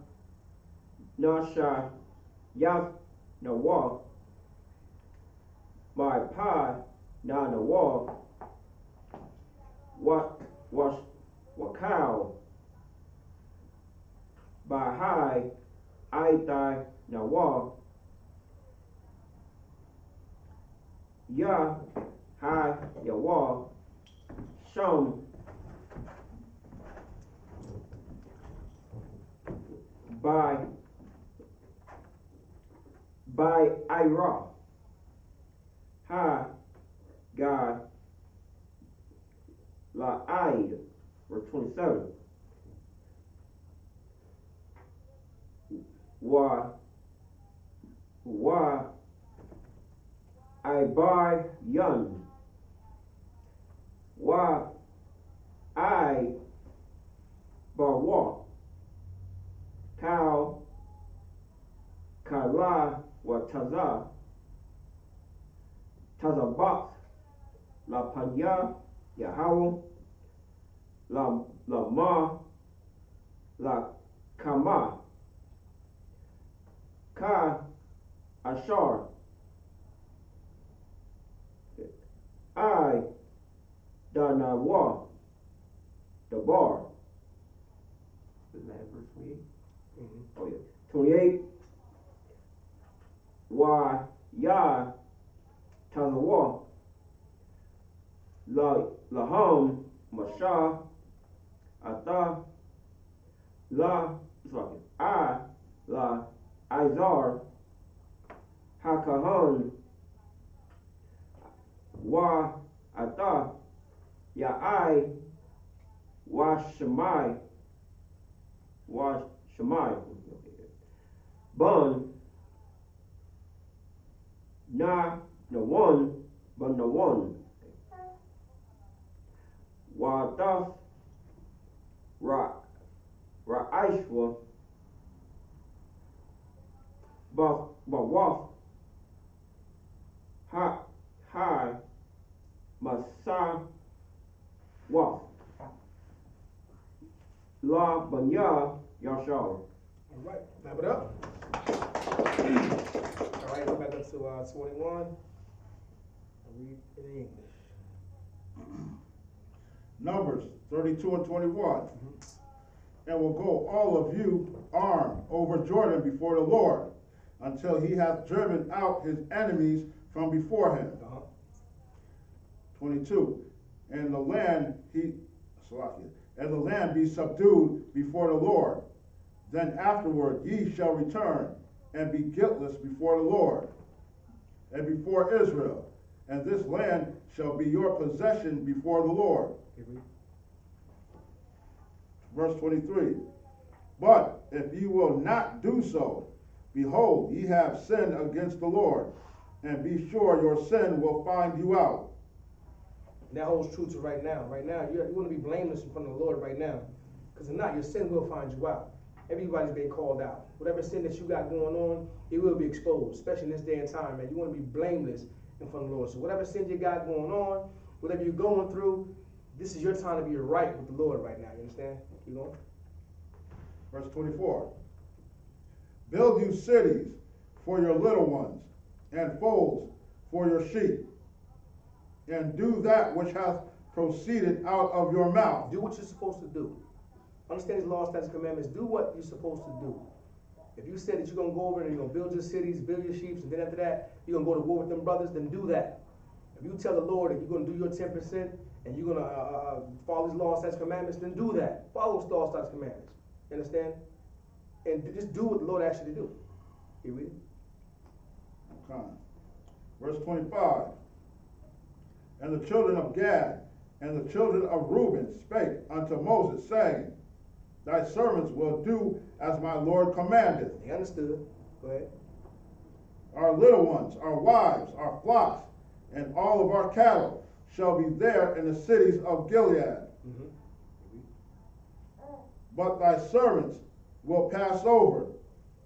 yaf nawar my pa na nawar what cow by high I die nawar ya high yawar shum by Ira ha God la Aid, verse 27. Wa I by yun wa I bar wa cow kala wa tazabak la panya Yahweh la ma la kama ka ashar I the nawa the bar. Isn't that verse 28? Oh yeah, 28. Wa ya tazawa laham masha ata la I la izar hakahan wa ata ya I wa shemai bun na the one but the one wa das ra I.S.U.P.K but was ha masa was la banya yashar. All right, wrap it up. All right, go back up to 21. I'll read in English. Numbers 32 and 21. And will go all of you armed over Jordan before the Lord, until he hath driven out his enemies from before him. 22. And the land be subdued before the Lord, Then afterward ye shall return and be guiltless before the Lord and before Israel, and this land shall be your possession before the Lord. Verse 23. But if ye will not do so, behold, ye have sinned against the Lord, and be sure your sin will find you out. And that holds true to right now. Right now, you want to be blameless in front of the Lord right now. Because if not, your sin will find you out. Everybody's being called out. Whatever sin that you got going on, it will be exposed, especially in this day and time, man. You want to be blameless in front of the Lord. So whatever sin you got going on, whatever you're going through, this is your time to be right with the Lord right now. You understand? Keep going. Verse 24. Build you cities for your little ones, and folds for your sheep, and do that which hath proceeded out of your mouth. Do what you're supposed to do. Understand these laws, statutes, commandments. Do what you're supposed to do. If you said that you're going to go over and you're going to build your cities, build your sheep, and then after that, you're going to go to war with them brothers, then do that. If you tell the Lord that you're going to do your 10% and you're going to follow these laws, statutes, commandments, then do that. Follow those laws, statutes, commandments. You understand? And just do what the Lord asked you to do. You read it? Okay. Verse 25. And the children of Gad and the children of Reuben spake unto Moses, saying, Thy servants will do as my Lord commandeth. They understood. Go ahead. Our little ones, our wives, our flocks, and all of our cattle shall be there in the cities of Gilead. But thy servants will pass over,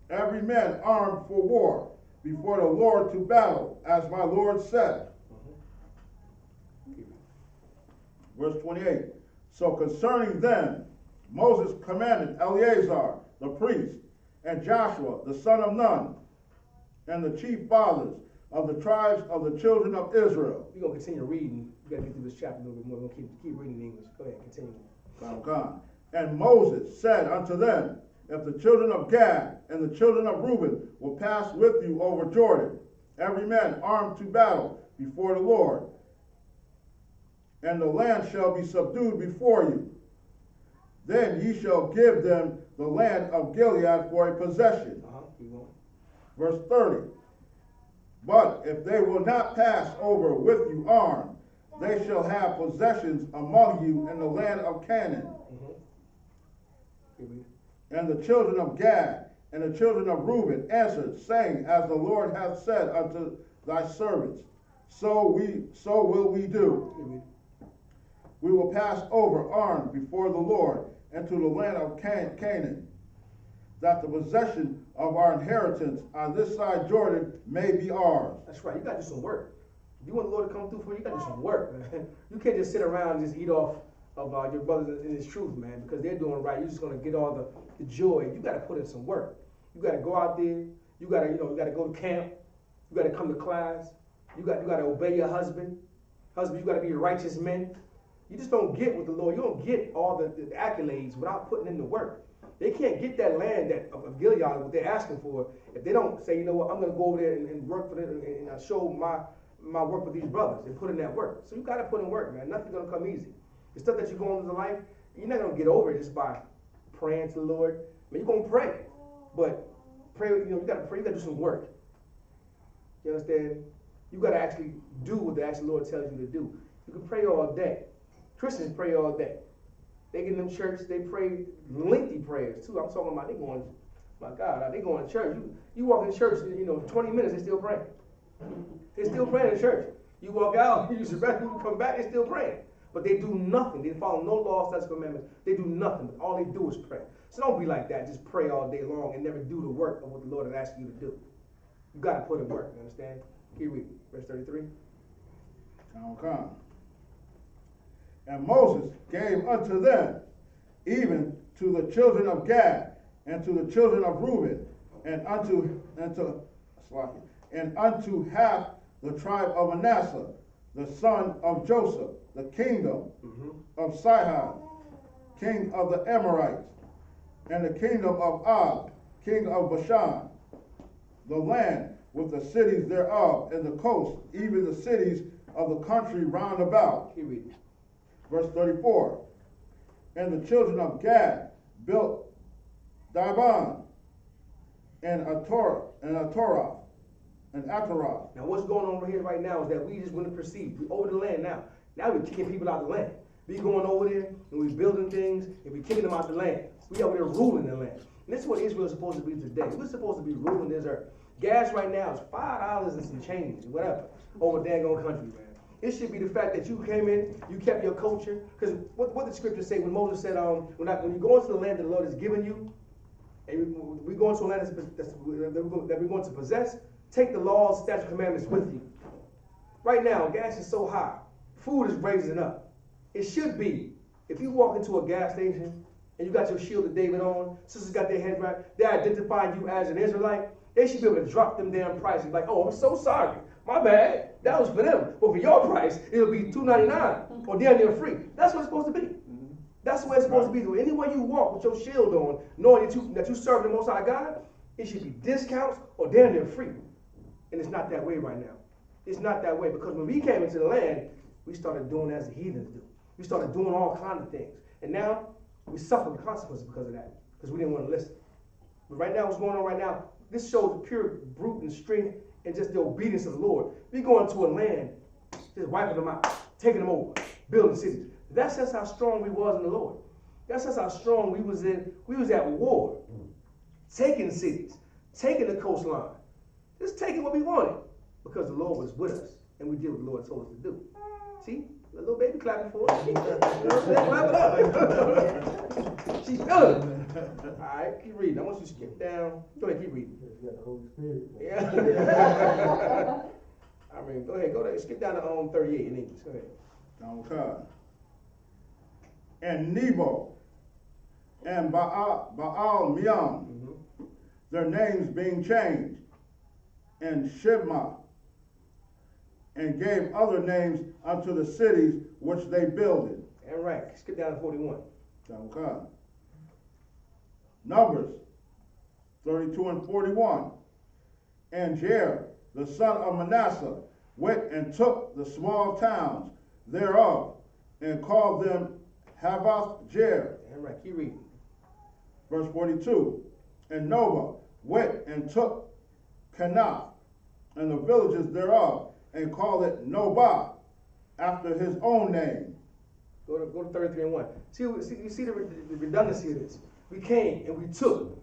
every man armed for war, before the Lord to battle, as my Lord said. Verse 28. So concerning them, Moses commanded Eleazar the priest, and Joshua the son of Nun, and the chief fathers of the tribes of the children of Israel. We're going to continue reading. We got to get through this chapter a little bit more. We're going to keep reading in English. Go ahead, continue. Okay. And Moses said unto them, If the children of Gad and the children of Reuben will pass with you over Jordan, every man armed to battle before the Lord, and the land shall be subdued before you, then ye shall give them the land of Gilead for a possession. Verse 30. But if they will not pass over with you armed, they shall have possessions among you in the land of Canaan. And the children of Gad and the children of Reuben answered, saying, As the Lord hath said unto thy servants, so will we do. We will pass over armed before the Lord into the land of Canaan, that the possession of our inheritance on this side Jordan may be ours. That's right. You got to do some work. If you want the Lord to come through for you, you got to do some work, man. You can't just sit around and just eat off of your brothers in His truth, man, because they're doing right. You're just going to get all the joy. You got to put in some work. You got to go out there. You got to, you got to go to camp. You got to come to class. You got to obey your husband. Husband, you got to be a righteous man. You just don't get with the Lord. You don't get all the accolades without putting in the work. They can't get that land of Gilead, what they're asking for, if they don't say, you know what, I'm going to go over there and work for them and show my work with these brothers and put in that work. So you got to put in work, man. Nothing's going to come easy. The stuff that you're going into life, you're not going to get over it just by praying to the Lord. I mean, you're going to pray, but pray, you got to pray. You got to do some work. You understand? You got to actually do what the actual Lord tells you to do. You can pray all day. Christians pray all day. They get in them church, they pray lengthy prayers too. I'm talking about they going, my God, they going to church. You walk in church, 20 minutes, they still praying. They still praying in church. You walk out, you use the restroom, you come back, they still praying. But they do nothing. They follow no laws, statutes, commandments. They do nothing. All they do is pray. So don't be like that. Just pray all day long and never do the work of what the Lord has asked you to do. You got to put in work. You understand? Keep reading. Verse 33. Okay. And Moses gave unto them, even to the children of Gad, and to the children of Reuben, and unto half the tribe of Manasseh, the son of Joseph, the kingdom of Sihon, king of the Amorites, and the kingdom of Og, king of Bashan, the land with the cities thereof, and the coast, even the cities of the country round about. Keep reading. Verse 34. And the children of Gad built Dibon, and Ataroth, and Ataroth. Now what's going on over here right now is that we just want to proceed. We're over the land now. Now we're kicking people out of the land. We going over there and we're building things and we're kicking them out the land. We over there ruling the land. And this is what Israel is supposed to be today. We're supposed to be ruling this earth. Gas right now is $5 and some change, whatever, over dang old country, man. It should be the fact that you came in, you kept your culture. Because what the scriptures say when Moses said, when you go into the land that the Lord has given you, and we go into a land that we're going to possess, take the laws, statutes, commandments with you. Right now, gas is so high. Food is raising up. It should be. If you walk into a gas station and you got your shield of David on, sisters got their heads right, they identify you as an Israelite, they should be able to drop them damn prices. Like, oh, I'm so sorry. My bad. That was for them. But for your price, it'll be $2.99 or damn near free. That's what it's supposed to be. That's the way it's supposed to be. Anywhere you walk with your shield on, knowing that you serve the Most High God, it should be discounts or damn near free. And it's not that way right now. It's not that way because when we came into the land, we started doing as the heathens do. We started doing all kinds of things. And now, we suffer the consequences because of that, because we didn't want to listen. But right now, what's going on right now, this shows pure brute and strength and just the obedience of the Lord. We go into a land, just wiping them out, taking them over, building cities. That's just how strong we was in the Lord. That's just how strong we was in. We was at war, taking cities, taking the coastline, just taking what we wanted because the Lord was with us and we did what the Lord told us to do. See, the little baby clapping for us. Clap it up. She's feeling it. All right, keep reading. I want you to skip down. Go ahead, keep reading. You got the Holy Spirit. Yeah. I mean, go ahead, skip down to 38 in English. Go ahead. Okay. And Nebo and Baal Meon, their names being changed, and Shibma, and gave other names unto the cities which they builded. And right, skip down to 41. Okay. Numbers 32 and 41. And Jair, the son of Manasseh, went and took the small towns thereof, and called them Havoth Jair. And right, keep reading. Verse 42. And Noah went and took Canaan, and the villages thereof, and called it Nobah, after his own name. Go to 33 and 1. You see the redundancy of this. We came and we took.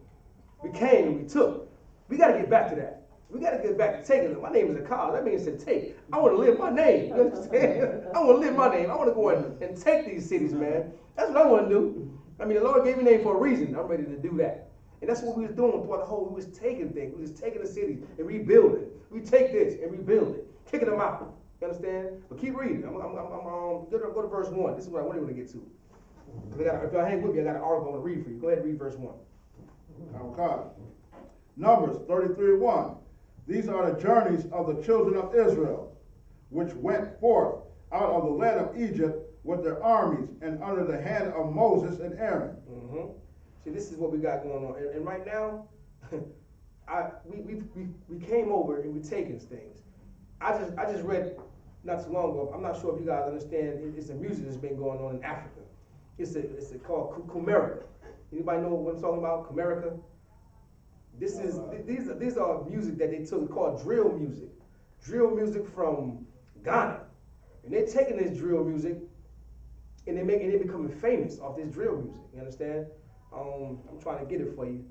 We came and we took. We got to get back to that. We got to get back to taking it. My name is Akal. That means to take. I want to live my name. You understand? I want to live my name. I want to go and take these cities, man. That's what I want to do. I mean, the Lord gave me a name for a reason. I'm ready to do that. And that's what we was doing throughout the whole. We was taking things. We was taking the cities and rebuilding. We take this and rebuild it, kicking them out. You understand? But keep reading. Go to verse 1. This is what I want to get to. If y'all hang with me, I got an article I want to read for you. Go ahead and read verse 1. Okay. Numbers 33:1. These are the journeys of the children of Israel, which went forth out of the land of Egypt with their armies and under the hand of Moses and Aaron. See, this is what we got going on. And right now, we came over and we taking things. I just read not too long ago. I'm not sure if you guys understand. It's a music that's been going on in Africa. It's called Kumerica. Anybody know what I'm talking about? Kumerica. These are music that they took called drill music from Ghana, and they're taking this drill music and they're becoming famous off this drill music. You understand? I'm trying to get it for you.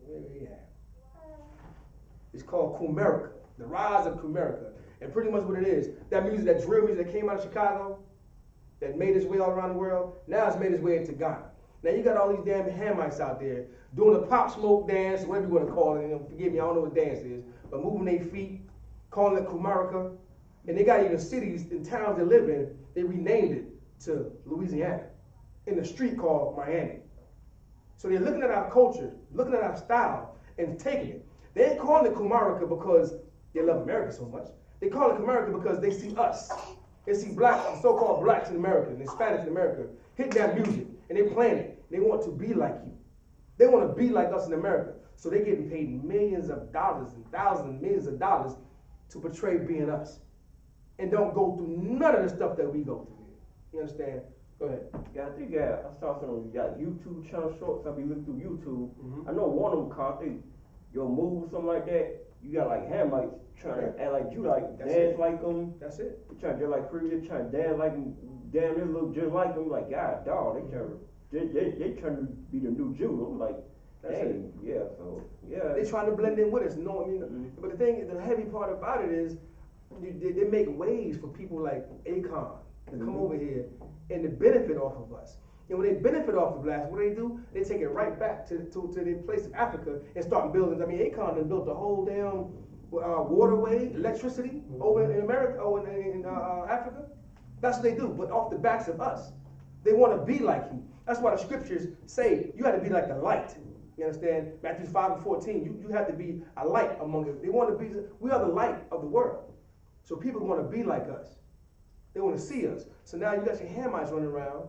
Where we at? It's called Kumerica, the rise of Kumerica, and pretty much what it is, that music, that drill music that came out of Chicago, that made its way all around the world, now it's made its way into Ghana. Now you got all these damn Hamites out there doing the pop smoke dance, whatever you want to call it. Forgive me, I don't know what dance is, but moving their feet, calling it Kumerica, and they got even cities and towns they live in. They renamed it to Louisiana, in a street called Miami. So they're looking at our culture, looking at our style, and taking it. They ain't calling it Kumerica because they love America so much. They call it Kumerica because they see us. They see blacks, so-called blacks in America, and Hispanics in America, hitting that music, and they playing it. They want to be like you. They want to be like us in America. So they're getting paid millions of dollars and thousands and millions of dollars to portray being us. And don't go through none of the stuff that we go through. You understand? Go ahead. Yeah, I think I saw some you got YouTube channel shorts. I be looking through YouTube. Mm-hmm. I know one of them called Your Move, something like that. You got like Hamites trying to act like you like dance like them. That's it. You trying to just like Korea, trying to dance like them. Damn, they look just like them. Like God, dog, they trying to be the new Jew. I'm like, dang, yeah. So yeah, they trying to blend in with us. No, I mean, but the heavy part about it is they make ways for people like Akon to come over here and to benefit off of us. And when they benefit off of blacks, what do? They take it right back to their place of Africa and start building. I mean, Akon done built the whole damn waterway, electricity over in America, or in Africa. That's what they do, but off the backs of us. They want to be like you. That's why the scriptures say you got to be like the light. You understand? Matthew 5:14. You have to be a light among them. They want to be. We are the light of the world. So people want to be like us. They want to see us. So now you got your Hamites running around,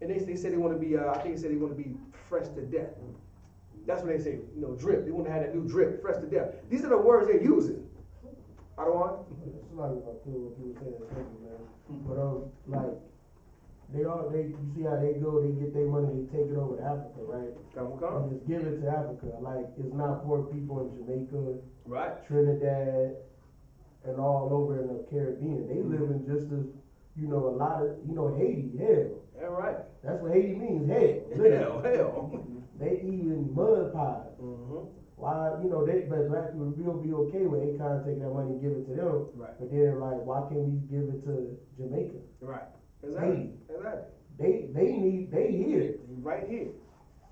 and they say they want to be. I think they say they want to be fresh to death. That's what they say. You know, drip. They want to have that new drip, fresh to death. These are the words they're using. I don't want. It's like what you were saying, man. But like. You see how they go, they get their money, they take it over to Africa, right? And just give it to Africa. Like, it's not poor people in Jamaica, right, Trinidad, and all over in the Caribbean. They live in just as, a lot of, Haiti, hell. Yeah, right. That's what Haiti means, hell. Hell. They eating mud pies. Mm-hmm. Why, but black people will be okay with Akon taking that money and give it to them. Right. But then, like, why can't we give it to Jamaica? Right. Exactly. They here. Right here.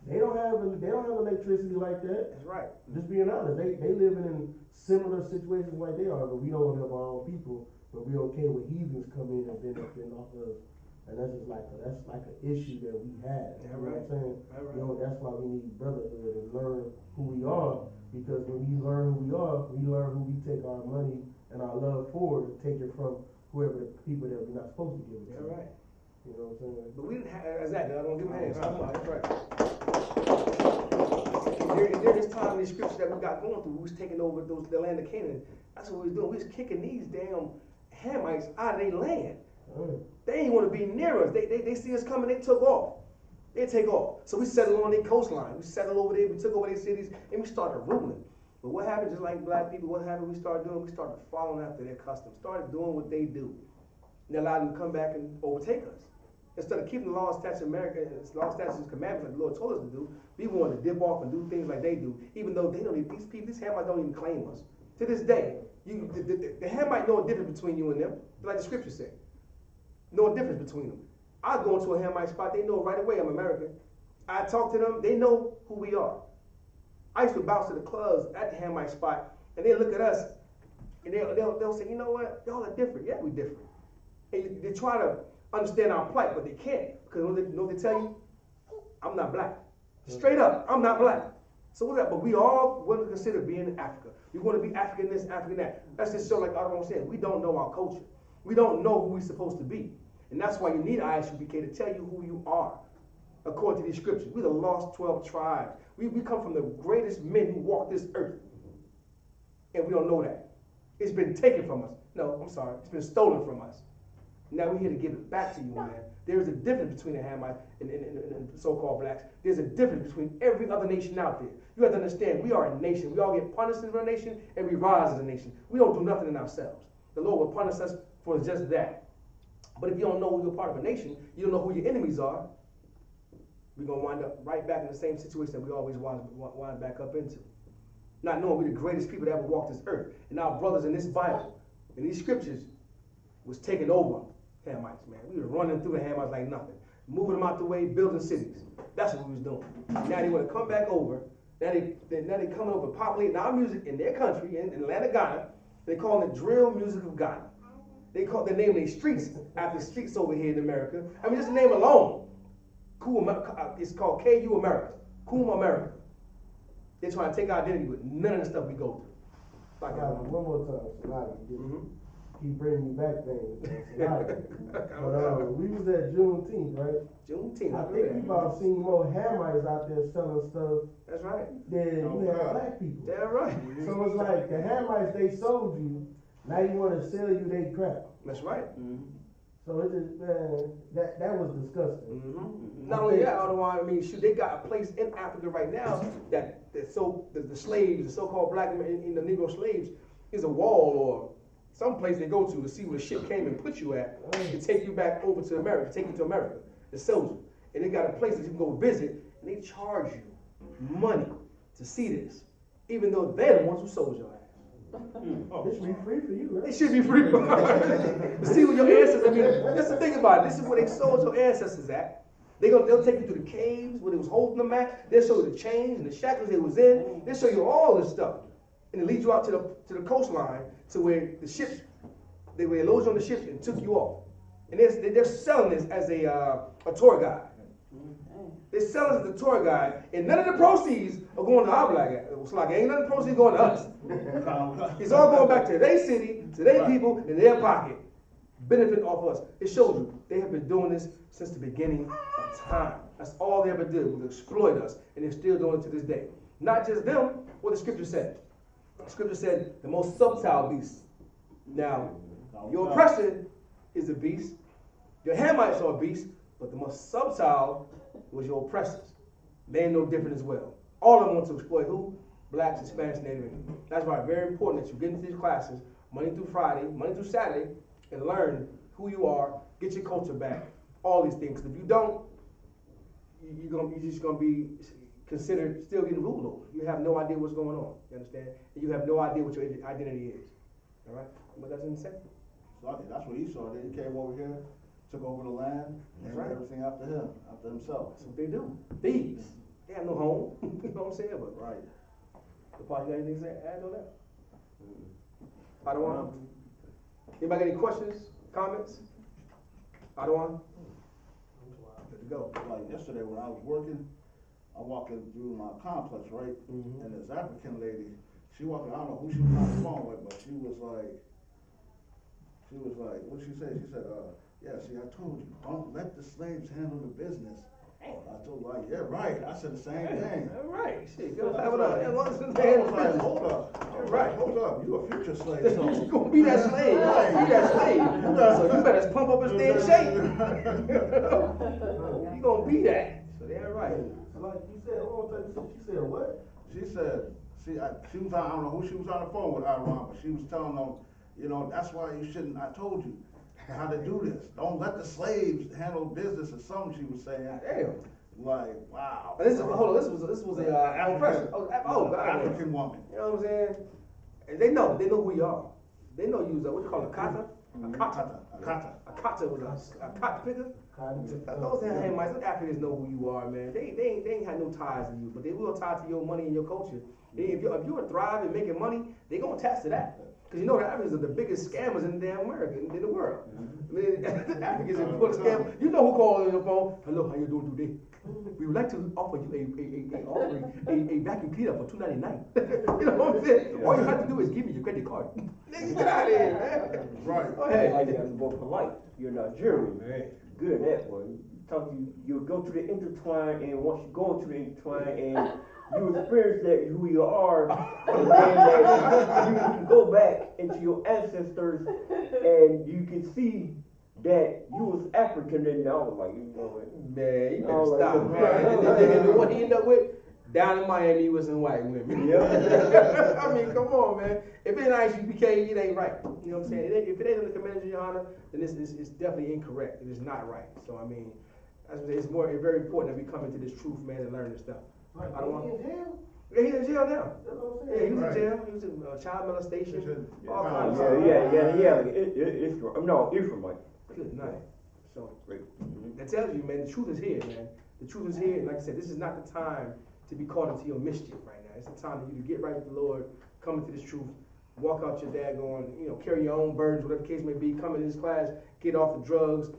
They don't have electricity like that. That's right. Just being honest, they living in similar situations like they are, but we don't have our own people. But we okay with heathens come in and benefit off of us, and that's like an issue that we have. Yeah, you know what I'm saying? Right. That's why we need brotherhood and learn who we are. Because when we learn who we are, we learn who we take our money and our love for to take it from whoever the people that we're not supposed to give it to. Yeah, right. You know what I'm saying? But we didn't have, exactly, I don't give my hands. That's right. During this time in the scriptures that we got going through, we was taking over the land of Canaan. That's what we was doing. We was kicking these damn Hamites out of their land. They didn't want to be near us. They see us coming, they took off. They take off. So we settled on their coastline. We settled over there, we took over their cities, and we started ruling. But what happened, just like black people, what happened we started doing? We started following after their customs, started doing what they do. And allowed them to come back and overtake us. Instead of keeping the laws, statutes, and commandments like the Lord told us to do, we wanted to dip off and do things like they do, even though these Hamites don't even claim us. To this day, the Hamite know a difference between you and them, like the scripture said. Know a difference between them. I go into a Hamite spot, they know right away I'm American. I talk to them, they know who we are. I used to bounce to the clubs at the Hamite spot, and they look at us, and they'll say, you know what, y'all are different. Yeah, we different. And they try to understand our plight, but they can't. Because you know what they tell you? I'm not black. Straight up, I'm not black. So what's that? But we all want to consider being in Africa. We want to be African this, African that. That's just so like Arnold said, we don't know our culture. We don't know who we're supposed to be. And that's why you need I.S.U.P.K to tell you who you are. According to these scriptures, we're the lost 12 tribes. We come from the greatest men who walked this earth. And we don't know that. It's been taken from us. No, I'm sorry. It's been stolen from us. Now we're here to give it back to you, man. There's a difference between the Hamites and so-called blacks. There's a difference between every other nation out there. You have to understand, we are a nation. We all get punished as a nation, and we rise as a nation. We don't do nothing in ourselves. The Lord will punish us for just that. But if you don't know you're part of a nation, you don't know who your enemies are, we're going to wind up right back in the same situation that we always wind back up into. Not knowing we're the greatest people that ever walked this earth. And our brothers in this Bible, in these scriptures, was taking over Hamites, man. We were running through the Hamites like nothing. Moving them out the way, building cities. That's what we was doing. Now they want to come back over. Now they coming over populating our music in their country, in Atlanta, Ghana. They calling it drill music of Ghana. They name their streets after streets over here in America. I mean, just the name alone. It's called KU America. Cool America. They're trying to take our identity with none of the stuff we go through. Like one more time, keep bringing me back things. But we was at Juneteenth, right? Juneteenth. I think we about seen more Hamites out there selling stuff. That's right. Than you had black people. That's right. So it's like the Hamites, they sold you. Now you want to sell you they crap. That's right. So it just, man, that was disgusting. Mm-hmm. Not only that, otherwise, I mean, shoot, they got a place in Africa right now that so the slaves, the so-called black in the Negro slaves, is a wall or some place they go to see where the ship came and put you at to take you back over to America, take you to America, the soldier. And they got a place that you can go visit, and they charge you money to see this, even though they're the ones who sold your ass. It should be free for you, right? It should be free to see what your ancestors. I mean, that's the thing about it. This is where they sold your ancestors at. They'll take you to the caves where they was holding them at. They'll show you the chains and the shackles they was in. They'll show you all this stuff, and it leads you out to the coastline to where the ships they loaded you on the ships and took you off. And they're selling this as a tour guide. They're selling it as a tour guide, and none of the proceeds are going to our black ass. It's like ain't none of the proceeds going to us. It's all going back to their city, to their people, in their pocket, benefiting off us. It shows you they have been doing this since the beginning of time. That's all they ever did was exploit us, and they're still doing it to this day. Not just them, what the scripture said. The scripture said the most subtle beast. Now, your oppressor is a beast. Your Hamites are a beast, but the most subtle was your oppressors. They ain't no different as well. All of them want to exploit who? Blacks, Hispanics, Native Americans. That's why it's very important that you get into these classes Monday through Friday, Monday through Saturday, and learn who you are, get your culture back, all these things. If you don't, you're just gonna be considered still getting ruled over. You have no idea what's going on. You understand? And you have no idea what your identity is. All right? What does it say? So that's what Esau did. He came over here, took over the land, and right. everything after him, after himself. That's what they do. Thieves. They have no home. You know what I'm saying? But Right. the party got anything to add on that? I don't want. Anybody got any questions, comments? I don't want. Good to go. Like yesterday when I was working, I walking through my complex, right? And this African lady, she walking, I don't know who she was on the phone with, but she was like, what did she say? She said, yeah, see, I told you, don't let the slaves handle the business. I told her, like, yeah, right. I said the same thing. All right. Shit, go have it up. I was like, hold up. Right. Hold up. You a future slave. So. You gonna be that slave. Be that slave. So you better pump up and stay in shape. You gonna be that. So they're right. Like you said, she said what? She said, she was on, I don't know who she was on the phone with, Iran, but she was telling them, you know, that's why you shouldn't, I told you how to do this. Don't let the slaves handle business or something she was saying. Damn. Like, wow. This was a African. African woman. You know what I'm saying? And they know who you are. They know you was what you call a kata? A kata. A kata was a cotton picker. Those Hamites, those Africans know who you are, man. They ain't had no ties to you, but they will tie to your money and your culture. If you're thriving, making money, they gonna attach to that. Because you know the Africans are the biggest scammers in damn America, in the world. I mean, the Africans are full of scammers. You know who called on your phone? Hello, how you doing today? We would like to offer you a vacuum cleaner for $2.99. You know what I'm saying? All you have to do is give me your credit card. Nigga, get out of here, man. Right. Go ahead. I like that more polite. You're Nigerian. Man. Good at that, boy. You go to the intertwine, and once you go into the intertwine, and you experience that who you are, and then you can go back into your ancestors, and you can see that you was African, and I was like, you know what? Man, you better stop, man. And what he ended up with, down in Miami, he was some white women. Yep. I mean, come on, man. If it ain't I.S.U.P.K, it ain't right. You know what I'm saying? If it ain't in the Commandments of Yahanna, then it's definitely incorrect. It is not right. So, I mean, it's very important that we come into this truth, man, and learn this stuff. I don't want. He in jail? Yeah, he's in jail now. That's what I'm Yeah, saying. he was in jail. He was in child molestation. All kinds of stuff. Israelite. Good night. So, that tells you, man, the truth is here, man. The truth is here, and like I said, this is not the time to be caught into your mischief right now. It's the time for you to get right with the Lord, come into this truth, walk out your daggone, carry your own burdens, whatever the case may be, come into this class, get off the drugs,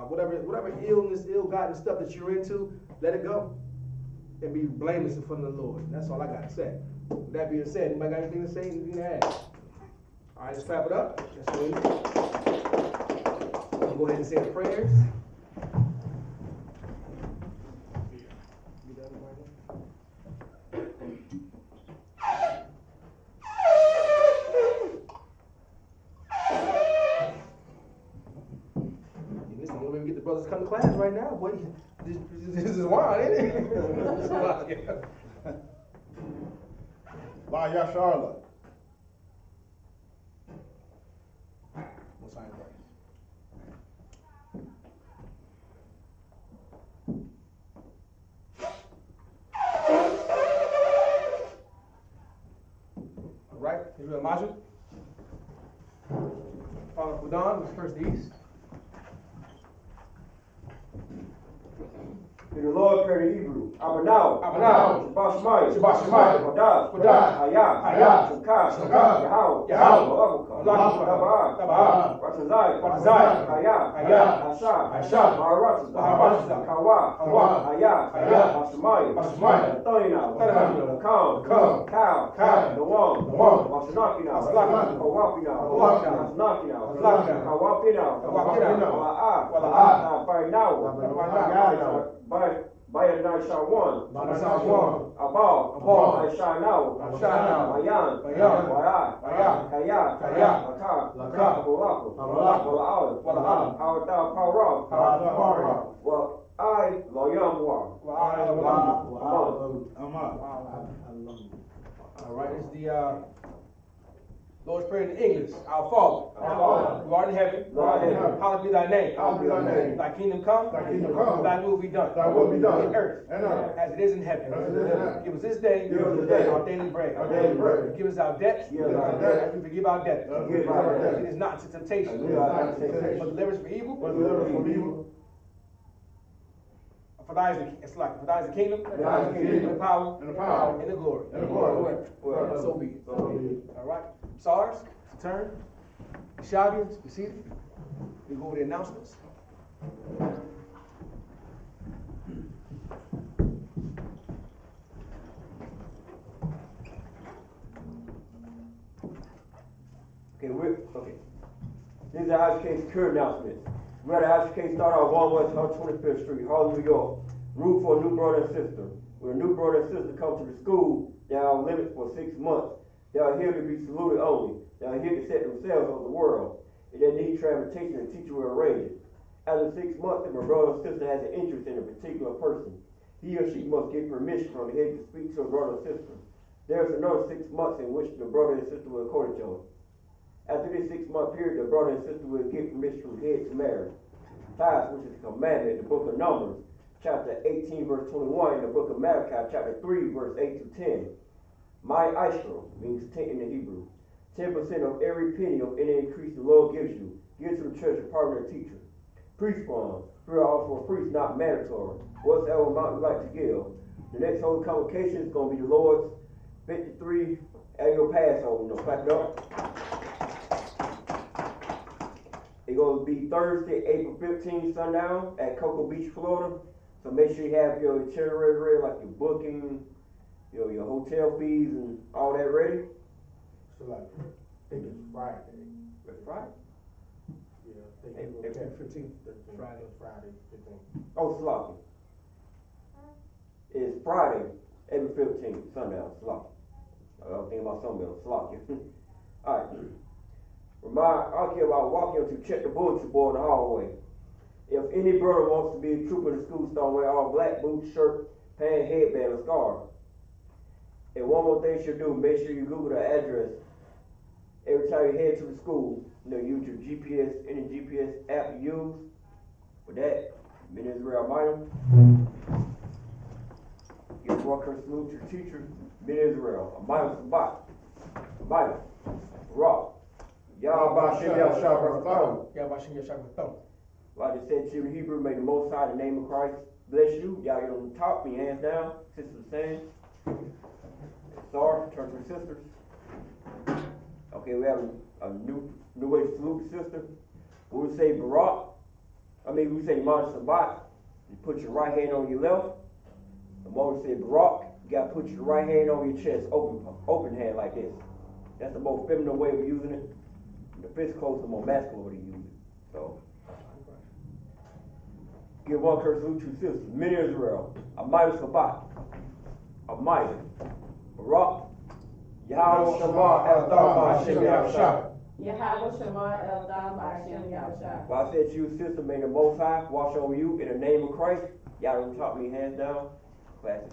whatever illness, ill-gotten stuff that you're into, let it go. And be blameless in front of the Lord. That's all I got to say. With that being said, anybody got anything to say? Anything to add? All right, let's clap it up. Let's go ahead and say the prayers. brothers come to class right now, boy. This is wild, ain't it? This is wild, yeah. By Yasharla. Most High in Christ. All right, Israel Maju. Father Fudan was first the East. In the Lord prayer to Hebrew. Abanau. Shabbat Shemayim. Kodash. I.S.U.P.K. Yahanna. Tabah. Ratzazai. I.S.U.P.K. Maharatza. Kawa. Shemayim. Toina. Kam. Cow. The one. Wasanakina. Kawapina. Wasanakina. Kawapina. Wala'a. Fainawa. By a night shot one. Abal. I shine out. Bayan. Kaya. Laka. Wala'al. Hawata Pawra. Well, I Loyam War. All right, it's the Lord's Prayer in English. Our Father, who art in heaven, hallowed be thy name. Thy kingdom come, thy will be done. In earth, as it is in heaven. Give us this day our daily bread. Give us our debts, as we forgive our debtors. It is not into temptation, but deliver us from evil. For thine is the kingdom, the power, and the glory. So be it. All right. SARS, it's a turn. Shavians, be seated. We go over the announcements. Okay. These are I.S.U.P.K. security announcements. We're at I.S.U.P.K. start out 1 West 125th Street, Harlem, New York. Room for a new brother and sister. When a new brother and sister come to the school, they are limited for 6 months. They are here to be saluted only. They are here to set themselves over the world. If they need transportation, the teacher will arrange it. After 6 months, if a brother or sister has an interest in a particular person, he or she must get permission from the head to speak to a brother or sister. There is another 6 months in which the brother and sister will court each other. After this 6-month period, the brother and sister will get permission from the head to marry. TITHES, which is a commandment, the book of Numbers, chapter 18, verse 21, in the book of Malachi, chapter 3, verse 8 to 10. My I.S.U.P.K. means 10 in the Hebrew. 10% of every penny of any increase the Lord gives you. Give to the church a partner teacher. Priest funds. Prayer also a priest, not mandatory. Whatsoever amount you like to give. The next holy convocation is going to be the Lord's 53 annual Passover. Clap it up. It's going to be Thursday, April 15th, sundown at Cocoa Beach, Florida. So make sure you have your itinerary ready, like your booking, your hotel fees and all that ready. So like, I think it's Friday. It's Friday? Yeah, I think it's 15th, Friday, 15th. Oh, Sloppy. It's Friday, April 15th, sundown, Sloppy. I was thinking about something else, Sloppy. Alright. I care about walking up to check the bulletin board in the hallway. If any brother wants to be a trooper in the school, start wear all black boots, shirt, pant, headband, and scarf. And one more thing you should do, make sure you Google the address. Every time you head to the school, use your GPS, any GPS app you use. For that, Men Israel Mitem. Give one curse salute to your teacher, Men Israel. Mitem Sabbath. Mitem. Rock. Yahbashim Yahshua. Like I said to you in Hebrew, may the Most High, the name of Christ, bless you. Y'all get on the top, me hands down. Sisters saying. Sorry, church and sisters. Okay, we have a new way to salute the sister. We would say Barak. We say Yahmanah Sabbath. You put your right hand on your left. The moment we say Barak, you got to put your right hand on your chest, open hand like this. That's the most feminine way of using it. The fist close, the more masculine way to use it. So, give one curse salute to sisters. Men Israel. Yahmanah Sabbath. Barak. Yahweh Shabbat Al-Dharma Hashem Yahushua. Yahweh Shema El Dam Hashem Yahushua. Well, I said to you, sister, may the Most High watch over you in the name of Christ. Y'all don't talk me hands down. Classic.